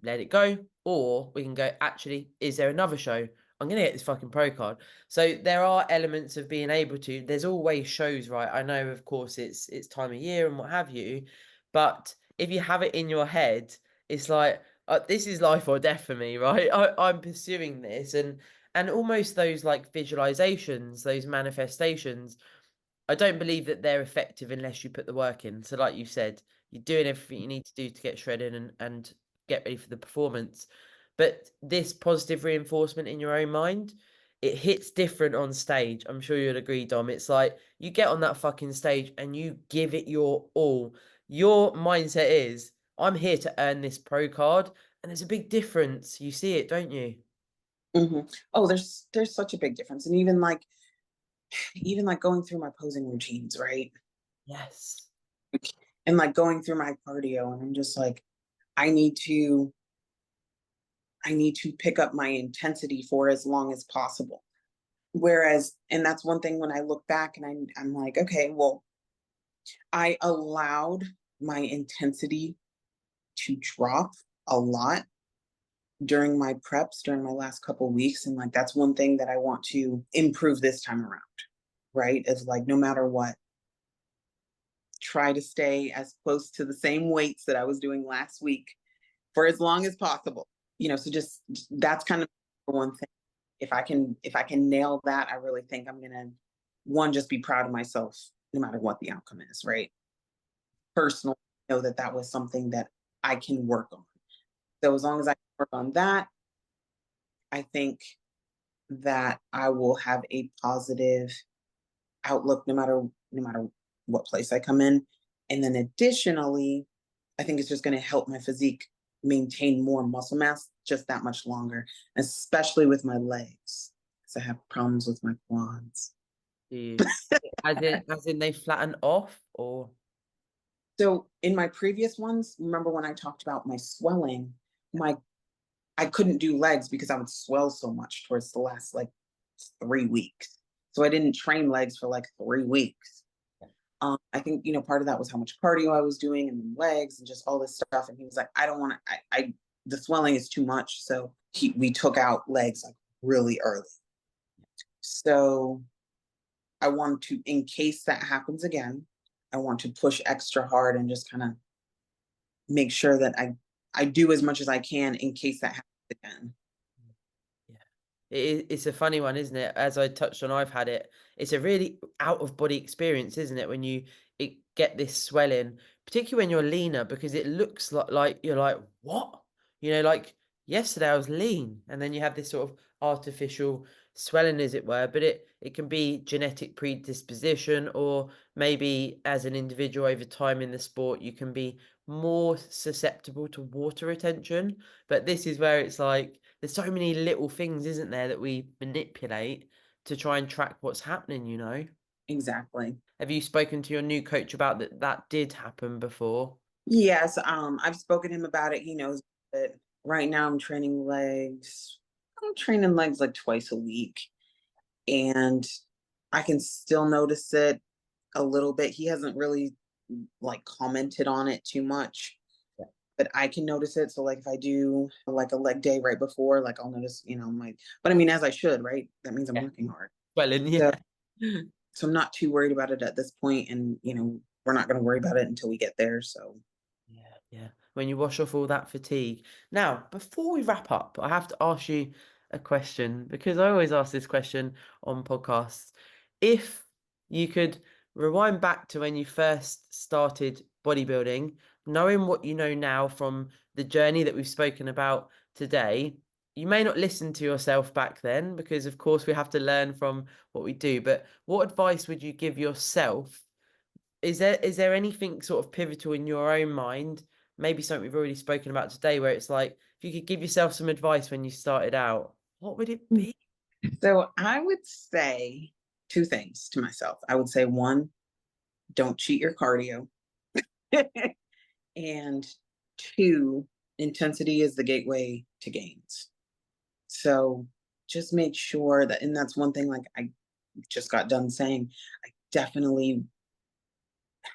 let it go, or we can go, actually, is there another show? I'm going to get this fucking pro card. So there are elements of being able to, there's always shows, right? I know, of course, it's time of year and what have you, but if you have it in your head, it's like, this is life or death for me, right? I'm pursuing this, and almost those like visualizations, those manifestations, I don't believe that they're effective unless you put the work in. So like you said, you're doing everything you need to do to get shredded and get ready for the performance. But this positive reinforcement in your own mind, it hits different on stage. I'm sure you'll agree, Dom. It's like you get on that fucking stage and you give it your all. Your mindset is, I'm here to earn this pro card. And there's a big difference. You see it, don't you? Mm-hmm. Oh, there's such a big difference. And even like going through my posing routines, right? Yes. And like going through my cardio, and I'm just like, I need to pick up my intensity for as long as possible. Whereas, and that's one thing when I look back and I'm like, okay, well, I allowed my intensity to drop a lot during my preps, during my last couple of weeks. And like, that's one thing that I want to improve this time around, right? Is like, no matter what, try to stay as close to the same weights that I was doing last week for as long as possible. So just that's kind of one thing. If I can nail that, I really think I'm gonna just be proud of myself no matter what the outcome is, right? Personally, know that was something that I can work on. So as long as I work on that, I think that I will have a positive outlook no matter what place I come in. And then additionally, I think it's just going to help my physique maintain more muscle mass just that much longer, especially with my legs. because I have problems with my quads. Do you? As in they flatten off, or? So in my previous ones, remember when I talked about my swelling, I couldn't do legs because I would swell so much towards the last like 3 weeks. So I didn't train legs for like 3 weeks. I think, part of that was how much cardio I was doing and then legs and just all this stuff. And he was like, I don't want to, the swelling is too much. So we took out legs like really early. So I want to, in case that happens again, I want to push extra hard and just kind of make sure that I do as much as I can in case that happens again. It's a funny one, isn't it? As I touched on, I've had it. It's a really out of body experience, isn't it? When you get this swelling, particularly when you're leaner, because it looks like you're like, what? Like yesterday I was lean, and then you have this sort of artificial swelling, as it were. But it can be genetic predisposition, or maybe as an individual over time in the sport, you can be more susceptible to water retention. But this is where it's like, there's so many little things, isn't there, that we manipulate to try and track what's happening. Exactly. Have you spoken to your new coach about that did happen before? Yes, I've spoken to him about it. He knows that right now I'm training legs. I'm training legs like twice a week, and I can still notice it a little bit. He hasn't really like commented on it too much, but I can notice it. So like if I do like a leg day right before, like I'll notice, but I mean, as I should, right? That means I'm working hard. Swelling, yeah. So I'm not too worried about it at this point, and we're not going to worry about it until we get there. So yeah. When you wash off all that fatigue. Now, before we wrap up, I have to ask you a question, because I always ask this question on podcasts. If you could rewind back to when you first started bodybuilding, knowing what you know now from the journey that we've spoken about today, you may not listen to yourself back then, because of course we have to learn from what we do, but what advice would you give yourself? Is there anything sort of pivotal in your own mind, maybe something we've already spoken about today, where it's like, if you could give yourself some advice when you started out, what would it be? So I would say two things to myself. I would say, one, don't cheat your cardio. And two, intensity is the gateway to gains. So just make sure that, and that's one thing, like I just got done saying, I definitely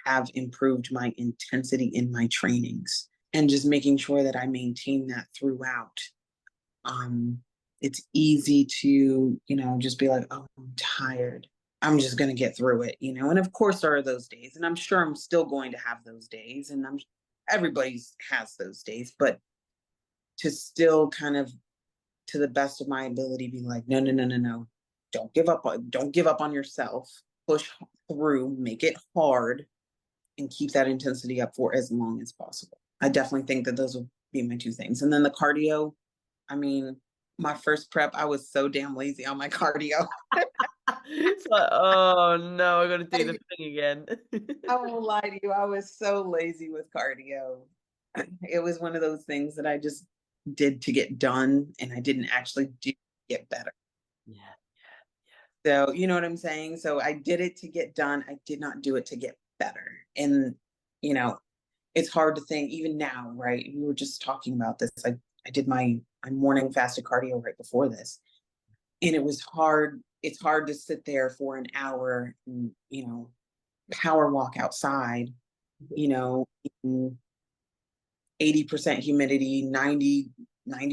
have improved my intensity in my trainings, and just making sure that I maintain that throughout. It's easy to, just be like, oh, I'm tired. I'm just going to get through it, and of course there are those days, and I'm sure I'm still going to have those days, and everybody has those days, but to still kind of, to the best of my ability, be like, no, no, no, no, no. Don't give up on yourself. Push through, make it hard, and keep that intensity up for as long as possible. I definitely think that those will be my two things. And then the cardio, I mean, my first prep, I was so damn lazy on my cardio. It's like, oh no, I got to do the thing again. I won't lie to you, I was so lazy with cardio. It was one of those things that I just did to get done, and I didn't actually do to get better. Yeah. So you know what I'm saying? So I did it to get done. I did not do it to get better. And it's hard to think even now, right? We were just talking about this. I did my morning fasted cardio right before this. And it was hard. It's hard to sit there for an hour and, power walk outside, 80% humidity, 90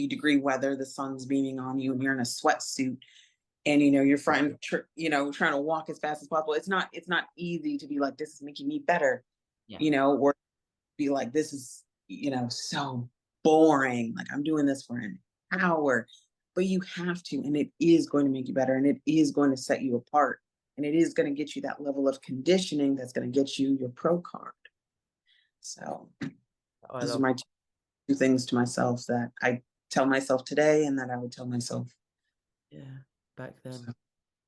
degree weather, the sun's beaming on you, and you're in a sweatsuit, and you're trying to walk as fast as possible. It's not easy to be like, this is making me better, or be like, this is so boring, like I'm doing this for an hour. But you have to, and it is going to make you better, and it is going to set you apart, and it is going to get you that level of conditioning that's going to get you your pro card. So those are my two things to myself that I tell myself today, and that I would tell myself back then. So.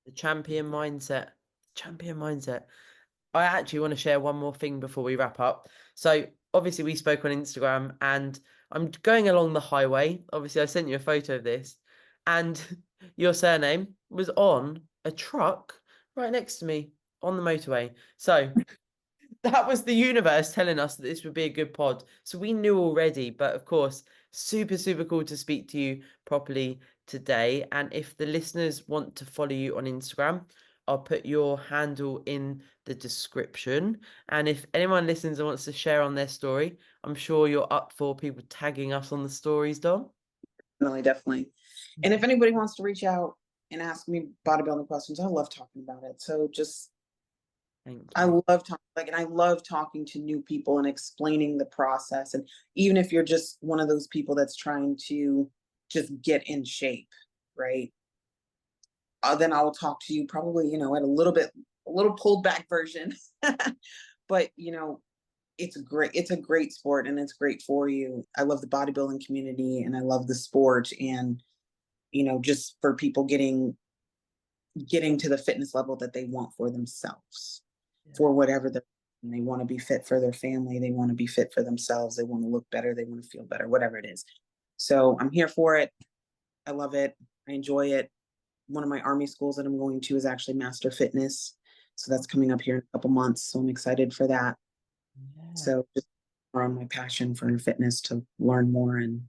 The champion mindset. I actually want to share one more thing before we wrap up. So obviously we spoke on Instagram, and I'm going along the highway. Obviously I sent you a photo of this, and your surname was on a truck right next to me on the motorway. So that was the universe telling us that this would be a good pod. So we knew already, but of course, super, super cool to speak to you properly today. And if the listeners want to follow you on Instagram, I'll put your handle in the description. And if anyone listens and wants to share on their story, I'm sure you're up for people tagging us on the stories, Dom. Definitely. And if anybody wants to reach out and ask me bodybuilding questions, I love talking about it. So just, I love talking, and I love talking to new people and explaining the process. And even if you're just one of those people that's trying to just get in shape, right? Then I will talk to you probably, at a little pulled back version. But, it's great. It's a great sport and it's great for you. I love the bodybuilding community and I love the sport, and, just for people getting to the fitness level that they want for themselves, for whatever they want to be fit for their family. They want to be fit for themselves. They want to look better. They want to feel better, whatever it is. So I'm here for it. I love it. I enjoy it. One of my Army schools that I'm going to is actually Master Fitness. So that's coming up here in a couple months. So I'm excited for that. Yeah. So just around my passion for fitness to learn more and,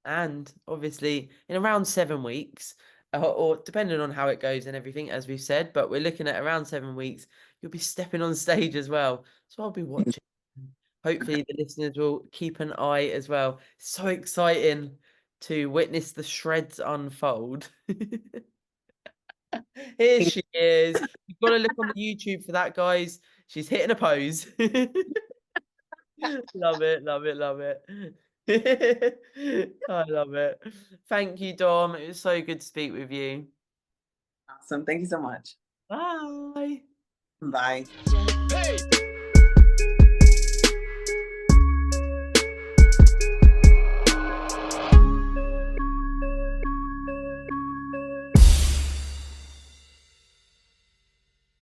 And obviously in around 7 weeks, or depending on how it goes and everything, as we've said, but we're looking at around 7 weeks, you'll be stepping on stage as well. So I'll be watching. Hopefully the listeners will keep an eye as well. So exciting to witness the shreds unfold. Here she is. You've got to look on the YouTube for that, guys. She's hitting a pose. Love it, love it, love it. I love it. Thank you, Dom. It was so good to speak with you. Awesome. Thank you so much. Bye. Bye. Hey.